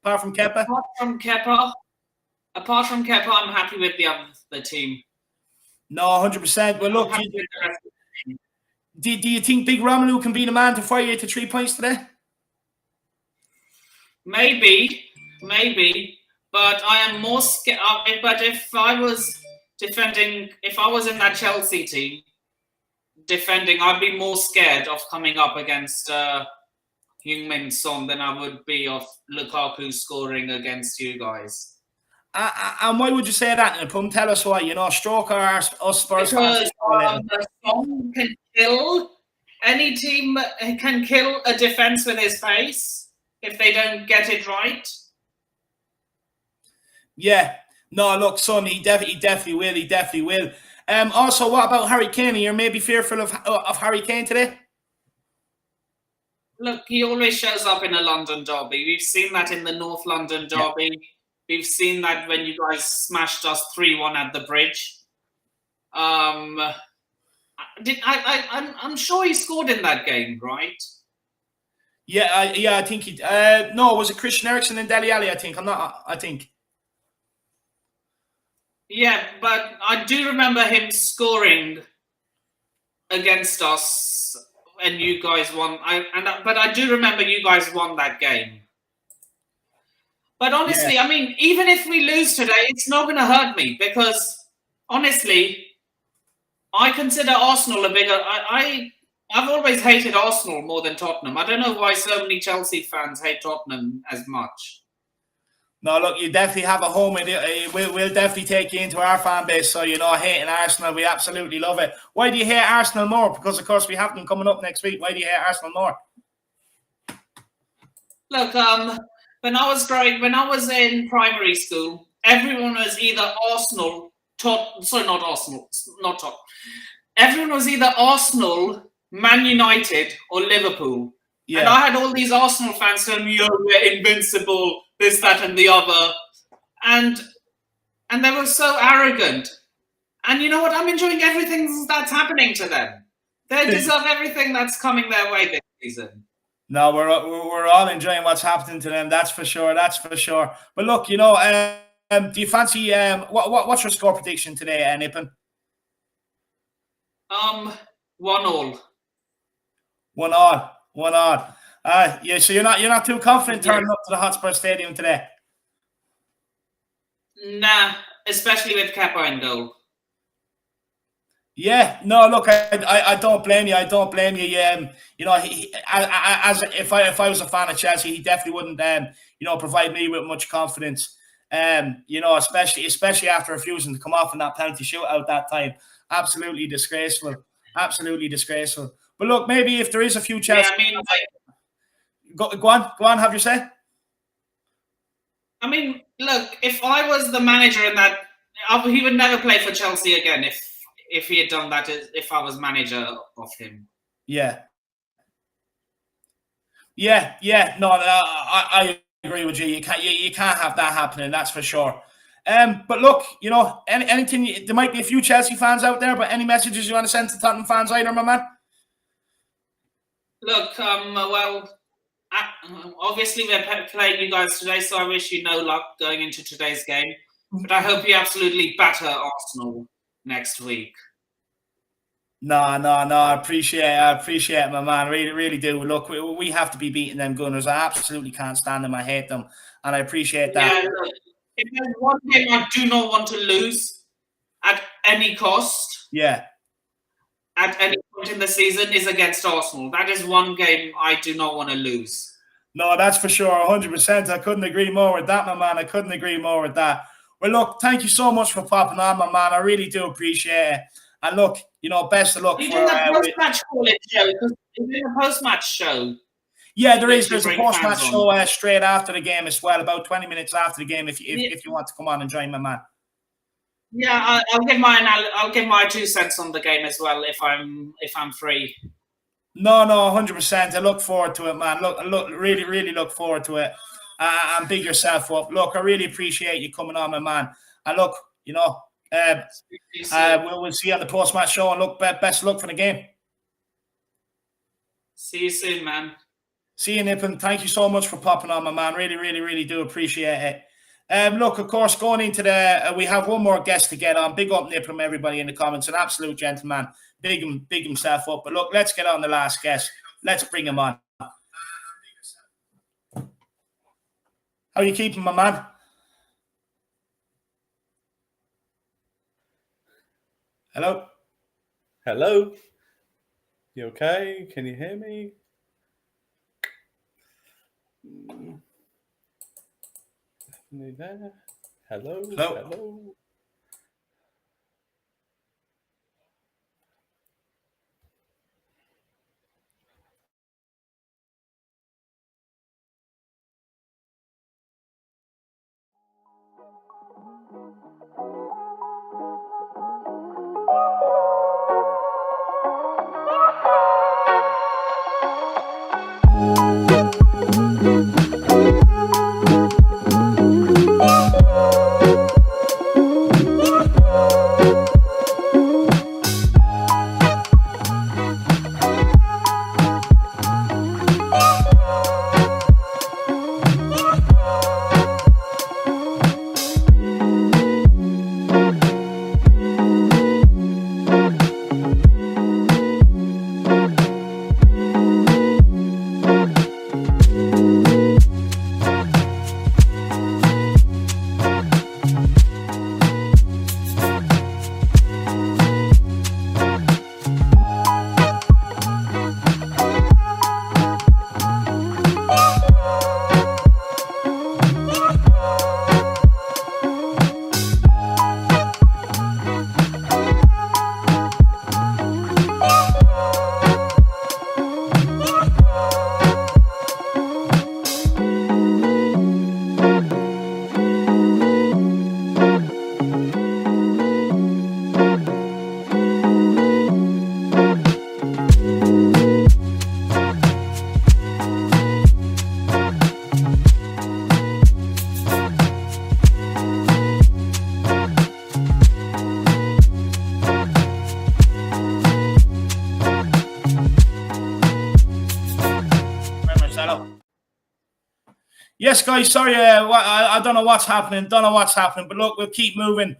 Apart from Kepa? Apart from Kepa, I'm happy with the team. No, 100%. Well, look, do you think Big Romelu can be the man to fire you to 3 points today? Maybe. But I am more scared. But if I was in that Chelsea team defending, I'd be more scared of coming up against Heung-min Son than I would be of Lukaku scoring against you guys. And why would you say that, Nipam? Tell us why. Stroke us Spurs fans. Because Son can kill any team. Can kill a defense with his pace if they don't get it right. Yeah. No, look, Son, he definitely will. He definitely will. Also, what about Harry Kane? You're maybe fearful of Harry Kane today? Look, he always shows up in a London derby. We've seen that in the North London derby. Yeah. We've seen that when you guys smashed us 3-1 at the Bridge. I'm sure he scored in that game, right? Yeah, I think he. No, was it Christian Eriksen and Dele Alli? I think. Yeah, but I do remember him scoring against us, and you guys won. But I do remember you guys won that game. But honestly, I mean, even if we lose today, it's not going to hurt me because, honestly, I consider Arsenal a bigger. I've always hated Arsenal more than Tottenham. I don't know why so many Chelsea fans hate Tottenham as much. No, look, you definitely have a home. We'll definitely take you into our fan base. So, hating Arsenal, we absolutely love it. Why do you hate Arsenal more? Because, of course, we have them coming up next week. Why do you hate Arsenal more? Look, when I was in primary school, everyone was either Arsenal, not Tottenham. Everyone was either Arsenal Man United or Liverpool. Yeah. And I had all these Arsenal fans telling me, "Oh, we're invincible, this, that, and the other," and they were so arrogant. And you know what? I'm enjoying everything that's happening to them. They deserve everything that's coming their way this season. No, we're all enjoying what's happening to them. That's for sure. That's for sure. But look, you know, do you fancy what's your score prediction today, Nippon? 1-1. 1-1. 1-1. Yeah. So you're not too confident turning up to the Hotspur Stadium today. Nah, especially with Kepa in goal. Yeah, no, look, I don't blame you. I don't blame you. You know, if I was a fan of Chelsea, he definitely wouldn't, you know, provide me with much confidence. You know, especially after refusing to come off in that penalty shootout that time. Absolutely disgraceful. Absolutely disgraceful. But look, maybe if there is a few Chelsea, Yeah, I mean, go on, have your say. I mean, look, if I was the manager in that, he would never play for Chelsea again if he had done that, if I was manager of him. Yeah. No, I agree with you. You can't have that happening. That's for sure. But look, you know, anything. There might be a few Chelsea fans out there, but any messages you want to send to Tottenham fans, either, my man? Look, well, obviously we're playing you guys today, so I wish you no luck going into today's game. But I hope you absolutely batter Arsenal next week. No. I appreciate it, my man. Really do. Look, we have to be beating them Gunners. I absolutely can't stand them. I hate them, and I appreciate that. Yeah, look, if there's one game I do not want to lose at any cost, at any point in the season, is against Arsenal. That is one game I do not want to lose. No, that's for sure. 100%. I couldn't agree more with that, my man. I couldn't agree more with that. Well, look, thank you so much for popping on, my man. I really do appreciate it. And look, you know, best of luck. Are you doing a post-match show? Because you're doing a post-match show. Yeah, there's a post-match show straight after the game as well, about 20 minutes after the game. If you want to come on and join, my man. Yeah, I'll give my 2 cents on the game as well if I'm free. No, 100%. I look forward to it, man. Look, really look forward to it. And big yourself up. Look, I really appreciate you coming on, my man. And look, you know, we'll see you on the post-match show. And look, best of luck for the game. See you soon, man. See you, Nippon. Thank you so much for popping on, my man. Really do appreciate it. Look, of course, going into we have one more guest to get on. Big up Nippon, everybody in the comments. An absolute gentleman. Big himself up. But look, let's get on the last guest. Let's bring him on. How are you keeping, my man? Hello. You okay? Can you hear me? Definitely there. Hello. Hello. Yes, guys. Sorry, I don't know what's happening. But look, we'll keep moving.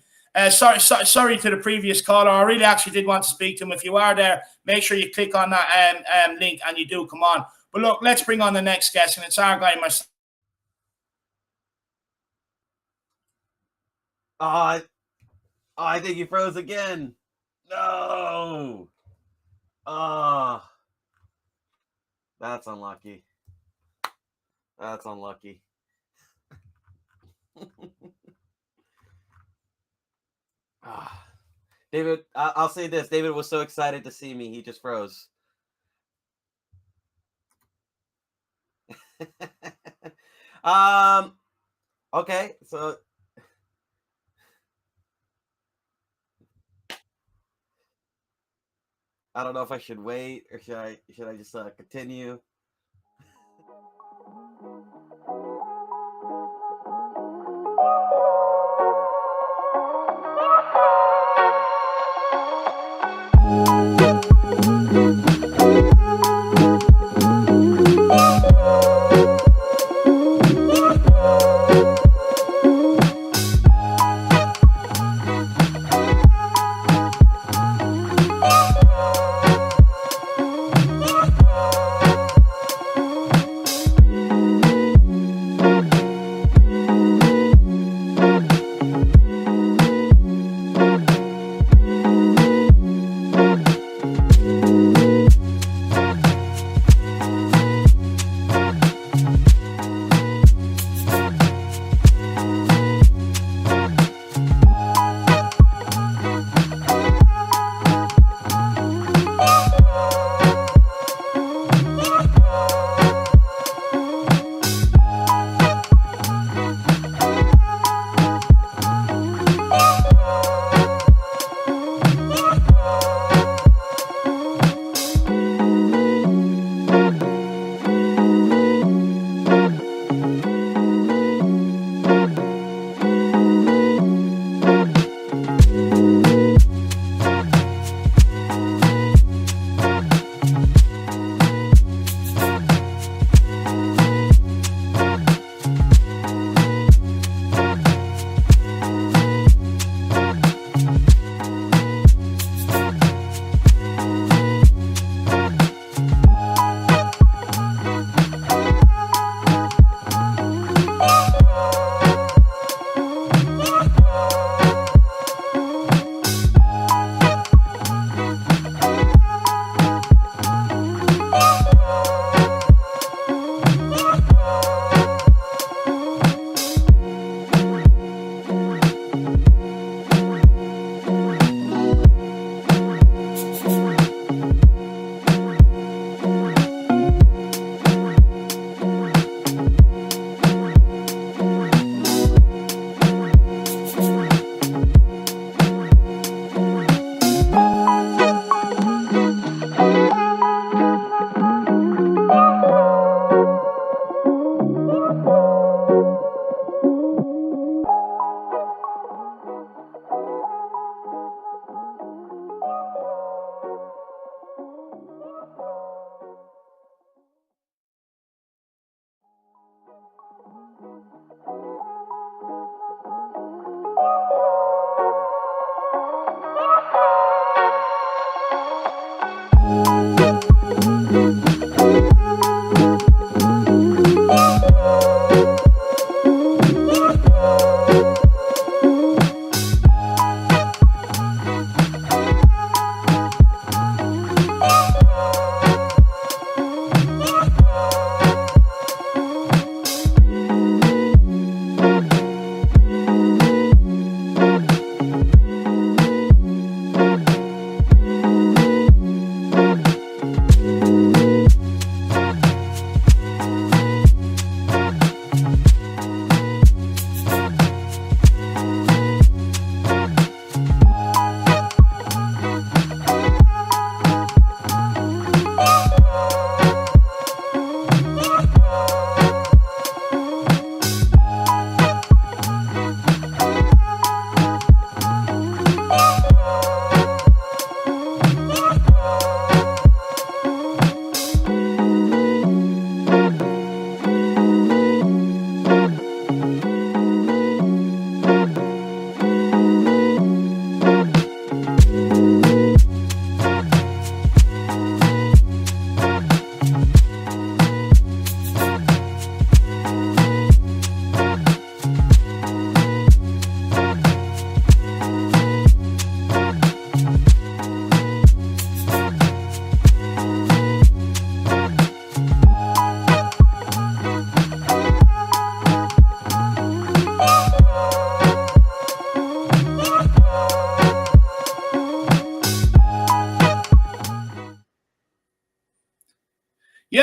Sorry to the previous caller. I really actually did want to speak to him. If you are there, make sure you click on that link and you do come on. But look, let's bring on the next guest, and it's our guy, myself. Oh, I think he froze again. No. Oh, that's unlucky. That's unlucky. David, I'll say this. David was so excited to see me, he just froze. Okay, so I don't know if I should wait or should I just continue?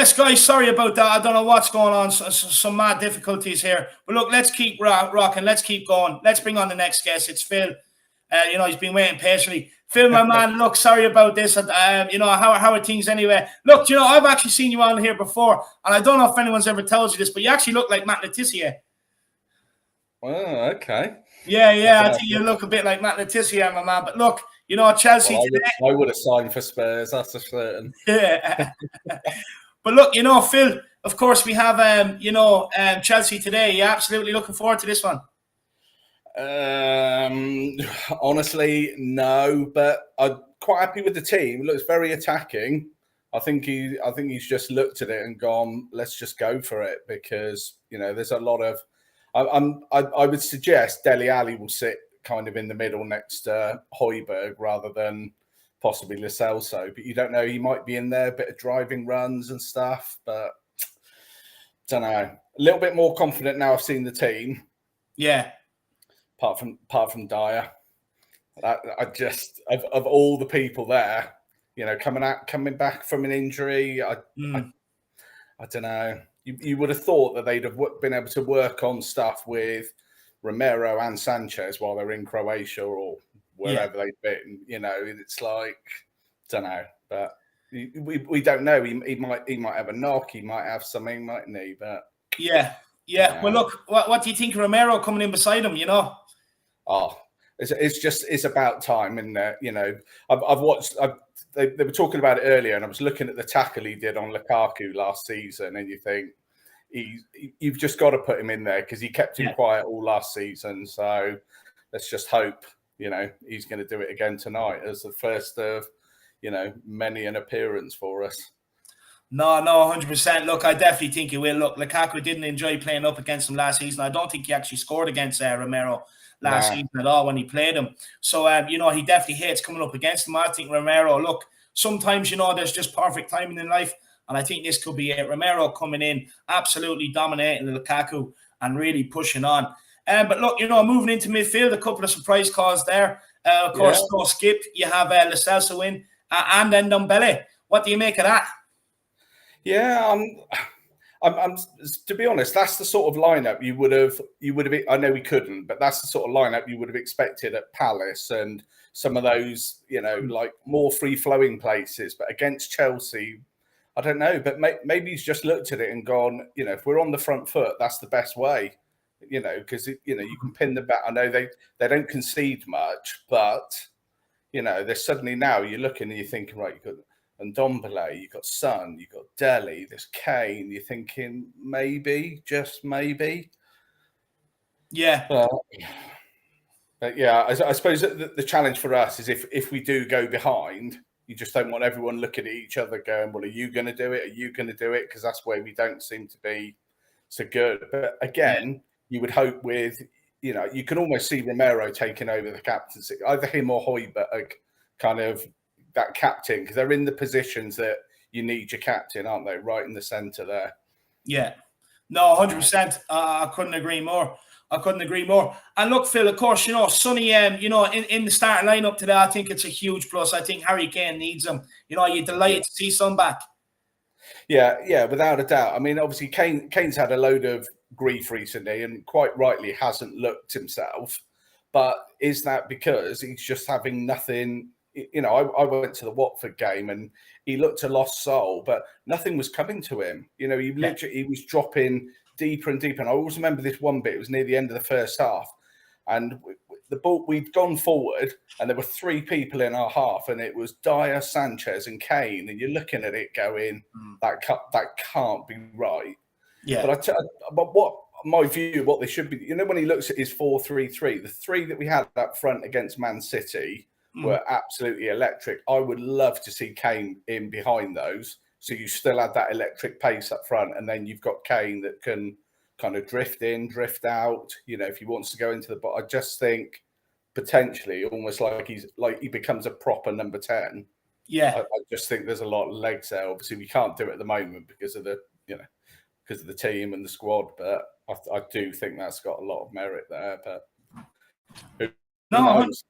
Yes, guys, sorry about that. I don't know what's going on. Some mad difficulties here. But look, let's keep rocking. Let's keep going. Let's bring on the next guest. It's Phil. He's been waiting patiently. Phil, my man, look, sorry about this. How are things anyway? Look, I've actually seen you on here before, and I don't know if anyone's ever told you this, but you actually look like Matt Letizia. Oh, okay. Yeah, I think you look a bit like Matt Letizia, my man. But look, Chelsea today. I would have signed for Spurs, that's for certain. Yeah. But look, Phil, of course, we have, Chelsea today. You're absolutely looking forward to this one. Honestly, no, but I'm quite happy with the team. It looks very attacking. I think he's just looked at it and gone, let's just go for it, because there's a lot of. I would suggest Dele Alli will sit kind of in the middle next to Højbjerg rather than possibly Lo Celso, but you don't know. He might be in there, a bit of driving runs and stuff, but don't know. A little bit more confident now I've seen the team. Yeah. Apart from Dyer, I just of all the people there, coming back from an injury, I don't know. You would have thought that they'd have been able to work on stuff with Romero and Sanchez while they're in Croatia or wherever they've been. It's like, don't know, but we don't know. He might have a knock. He might have something, mightn't he? But yeah. Well, look, what do you think of Romero coming in beside him? Oh, it's about time, isn't it? I've watched. They were talking about it earlier, and I was looking at the tackle he did on Lukaku last season, and you think you've just got to put him in there because he kept him quiet all last season. So let's just hope he's going to do it again tonight as the first of many an appearance for us. No, 100%. Look, I definitely think he will. Look, Lukaku didn't enjoy playing up against him last season. I don't think he actually scored against Romero last season at all when he played him. So, he definitely hates coming up against him. I think Romero, look, sometimes, there's just perfect timing in life. And I think this could be it. Romero coming in, absolutely dominating Lukaku and really pushing on. But look, moving into midfield, a couple of surprise calls there. Of course, no skip. You have Lo Celso in and then Ndombele. What do you make of that? Yeah, I'm to be honest, that's the sort of lineup you would have. I know we couldn't, but that's the sort of lineup you would have expected at Palace and some of those, like more free flowing places. But against Chelsea, I don't know. But maybe he's just looked at it and gone, if we're on the front foot, that's the best way. Because you can pin the back. I know they don't concede much, but there's suddenly now you're looking and you're thinking, right, you've got Ndombele, you've got Son, you've got Dele, there's Kane. You're thinking maybe, just maybe. Yeah. But yeah, I suppose the challenge for us is if we do go behind, you just don't want everyone looking at each other going, well, are you going to do it? Are you going to do it? Because that's where we don't seem to be so good. But again, you would hope with, you can almost see Romero taking over the captaincy, either him or Højbjerg, kind of that captain, because they're in the positions that you need your captain, aren't they? Right in the centre there. Yeah. No, 100%. I couldn't agree more. And look, Phil, of course, Sonny, in the starting lineup today, I think it's a huge plus. I think Harry Kane needs him. You're delighted to see Son back. Yeah, without a doubt. I mean, obviously, Kane's had a load of grief recently and quite rightly hasn't looked himself. But is that because he's just having nothing? I went to the Watford game and he looked a lost soul, but nothing was coming to him. He was dropping deeper and deeper. And I always remember this one bit. It was near the end of the first half, and the ball, we'd gone forward, and there were three people in our half, and it was Dyer, Sanchez, and Kane. And you're looking at it going, that can't be right. Yeah. But what my view, what they should be, when he looks at his 4-3-3, the three that we had up front against Man City were absolutely electric. I would love to see Kane in behind those. So you still had that electric pace up front, and then you've got Kane that can kind of drift in, drift out. If he wants to go into the, but I just think potentially almost like he becomes a proper number 10. Yeah, I just think there's a lot of legs there. Obviously, we can't do it at the moment because of the team and the squad. But I do think that's got a lot of merit there. But who knows?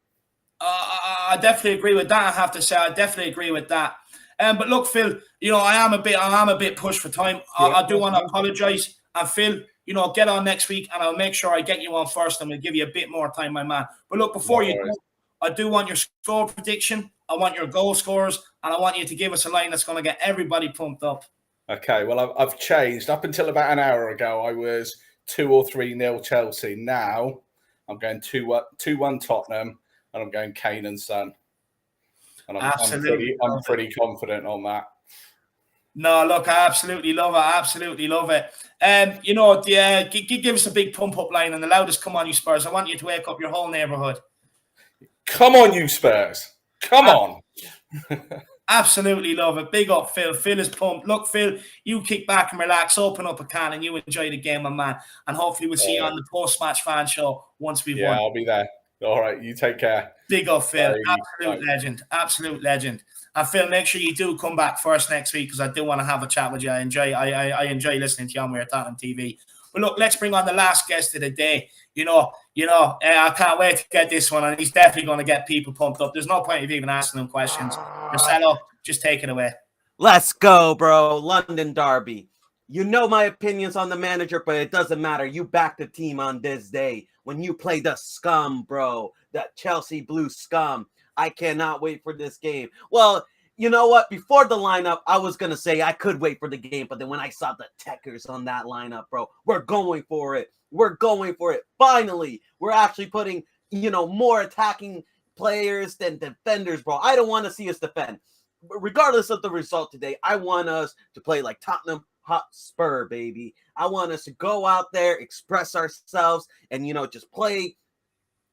I definitely agree with that. I have to say, I definitely agree with that. But look, Phil, you know, I am a bit pushed for time. I do want to apologise. And Phil, you know, get on next week, and I'll make sure I get you on first, and we'll give you a bit more time, my man. But look, before you go, I do want your score prediction. I want your goal scorers, and I want you to give us a line that's going to get everybody pumped up. Okay, well, I've changed. Up until about an hour ago, I was 2 or 3-0 Chelsea. Now I'm going 2-1 Tottenham, and I'm going Kane and Son. And I'm pretty confident on that. No, look, I absolutely love it. I absolutely love it. You know, give us a big pump up line and the loudest "Come on, you Spurs." I want you to wake up your whole neighbourhood. Come on, you Spurs. Come on. Absolutely love it. Big up, Phil. Phil is pumped. Look, Phil, you kick back and relax, open up a can, and you enjoy the game, my man. And hopefully we'll see you on the post-match fan show once we've won. Yeah, I'll be there. All right, you take care. Big up, Phil. Absolute legend. Absolute legend. And Phil, make sure you do come back first next week, because I do want to have a chat with you. I enjoy listening to you on Tottenham TV. But look, let's bring on the last guest of the day. You know, I can't wait to get this one, and he's definitely going to get people pumped up. There's no point of even asking him questions. Marcelo, just take it away. Let's go, bro. London Derby. You know my opinions on the manager, but it doesn't matter. You back the team on this day when you play the scum, bro. That Chelsea blue scum. I cannot wait for this game. Well, you know what? Before the lineup, I was going to say I could wait for the game, but then when I saw the techers on that lineup, bro, we're going for it. We're going for it. Finally, we're actually putting, you know, more attacking players than defenders, bro. I don't want to see us defend. Regardless of the result today, I want us to play like Tottenham Hotspur, baby. I want us to go out there, express ourselves, and, you know, just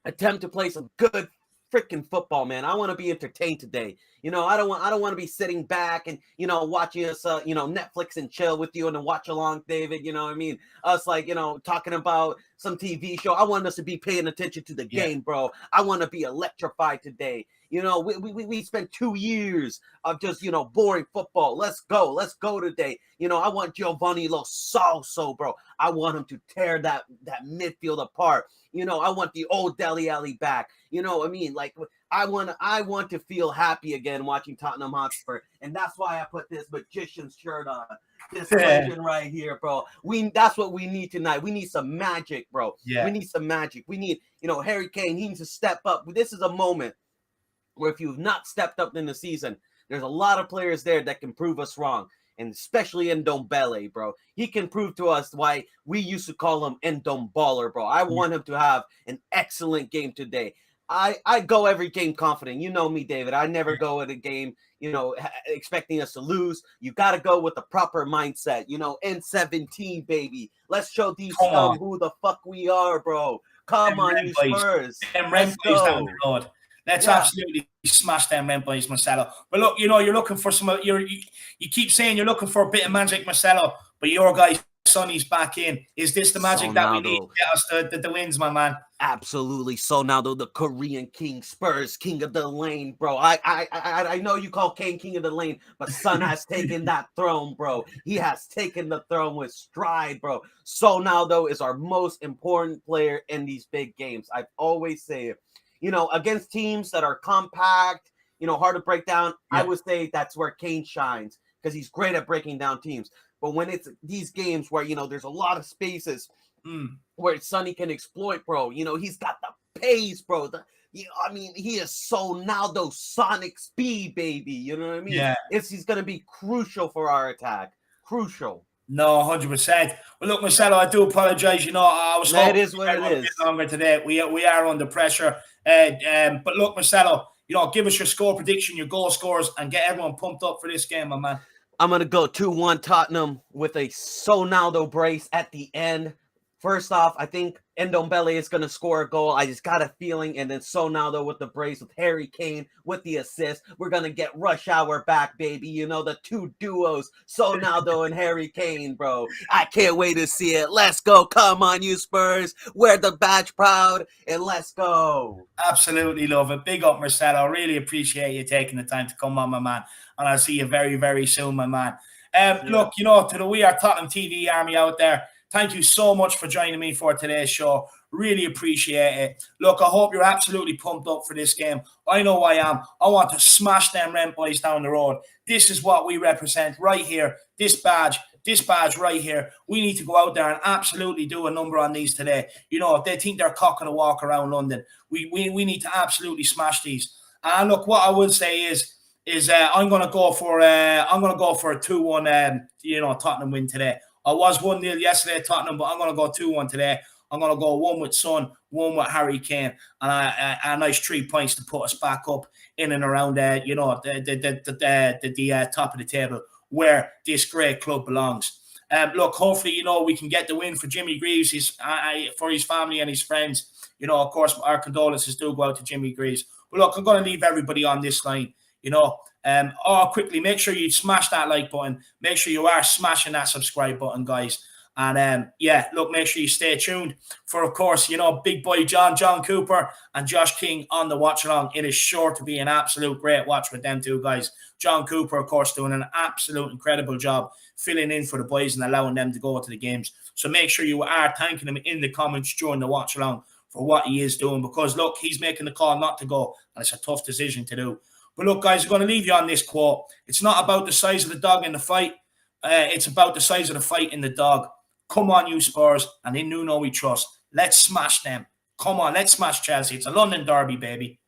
attempt to play some good freaking football, man. I want to be entertained today. You know, I don't want to be sitting back and, you know, watching us, you know, Netflix and chill with you and then watch along, David. You know what I mean? Us, like, you know, talking about some TV show. I want us to be paying attention to the game, bro. I want to be electrified today. You know, we spent 2 years of just, you know, boring football. Let's go today. You know, I want Giovanni Lo Celso, bro. I want him to tear that midfield apart. You know, I want the old Dele Alli back. You know, I mean, like, I want to feel happy again watching Tottenham Hotspur, and that's why I put this magician's shirt on. This legend right here, bro. That's what we need tonight. We need some magic, bro. Yeah. We need some magic. We need, you know, Harry Kane. He needs to step up. This is a moment where if you've not stepped up in the season, there's a lot of players there that can prove us wrong. And especially Ndombele, bro. He can prove to us why we used to call him Ndomballer, bro. I want him to have an excellent game today. I go every game confident. You know me, David. I never go at a game, you know, expecting us to lose. You got to go with the proper mindset. You know, N17, baby. Let's show these scum who the fuck we are, bro. Come on, you Spurs. Let's go. Down the road. Let's absolutely smash them rent boys, Marcelo. But look, you know, you're looking for you keep saying you're looking for a bit of magic, Marcelo, but your guy Sonny's back in. Is this the magic that we need to get us the wins, my man? Absolutely. So now the Korean king, Spurs, king of the lane, bro. I know you call Kane king of the lane, but Son has taken that throne, bro. He has taken the throne with stride, bro. So now though is our most important player in these big games. I've always say it. You know, against teams that are compact, you know, hard to break down, I would say that's where Kane shines because he's great at breaking down teams. But when it's these games where, you know, there's a lot of spaces where Sonny can exploit, bro, you know, he's got the pace, bro. I mean, he is so now those sonic speed, baby. You know what I mean? Yeah. He's going to be crucial for our attack. Crucial. No, 100%. Well, look, Marcelo, I do apologize. You know, I was hoping it is what it is. A bit longer today. We are under pressure. But look, Marcelo, you know, give us your score prediction, your goal scores, and get everyone pumped up for this game, my man. I'm going to go 2-1 Tottenham with a Sonaldo brace at the end. First off, I think Ndombele is going to score a goal. I just got a feeling. And then Sonaldo with the brace, with Harry Kane with the assist. We're going to get rush hour back, baby. You know, the two duos, Sonaldo and Harry Kane, bro. I can't wait to see it. Let's go. Come on, you Spurs. Wear the badge proud, and let's go. Absolutely love it. Big up, Marcelo. I really appreciate you taking the time to come on, my man. And I'll see you very, very soon, my man. Look, you know, to the We Are Tottenham TV army out there, thank you so much for joining me for today's show. Really appreciate it. Look, I hope you're absolutely pumped up for this game. I know I am. I want to smash them rent boys down the road. This is what we represent right here. This badge right here. We need to go out there and absolutely do a number on these today. You know, if they think they're cocking a walk around London, we need to absolutely smash these. And look, what I would say is I'm gonna go for a 2-1 Tottenham win today. I was 1-0 yesterday at Tottenham, but I'm gonna go 2-1 today. I'm gonna go 1 with Son, 1 with Harry Kane, and a nice 3 points to put us back up in and around the top of the table where this great club belongs. Look, hopefully, we can get the win for Jimmy Greaves, for his family and his friends. Of course, our condolences do go out to Jimmy Greaves. But look, I'm going to leave everybody on this line. Quickly, make sure you smash that like button. Make sure you are smashing that subscribe button, guys. And make sure you stay tuned for, of course, big boy John Cooper and Josh King on the watch along. It is sure to be an absolute great watch with them two guys. John Cooper, of course, doing an absolute incredible job filling in for the boys and allowing them to go to the games. So make sure you are thanking him in the comments during the watch along for what he is doing, because look, he's making the call not to go, and it's a tough decision to do. But look, guys, I'm going to leave you on this quote. It's not about the size of the dog in the fight. It's about the size of the fight in the dog. Come on, you Spurs, and in Nuno we trust. Let's smash them. Come on, let's smash Chelsea. It's a London derby, baby.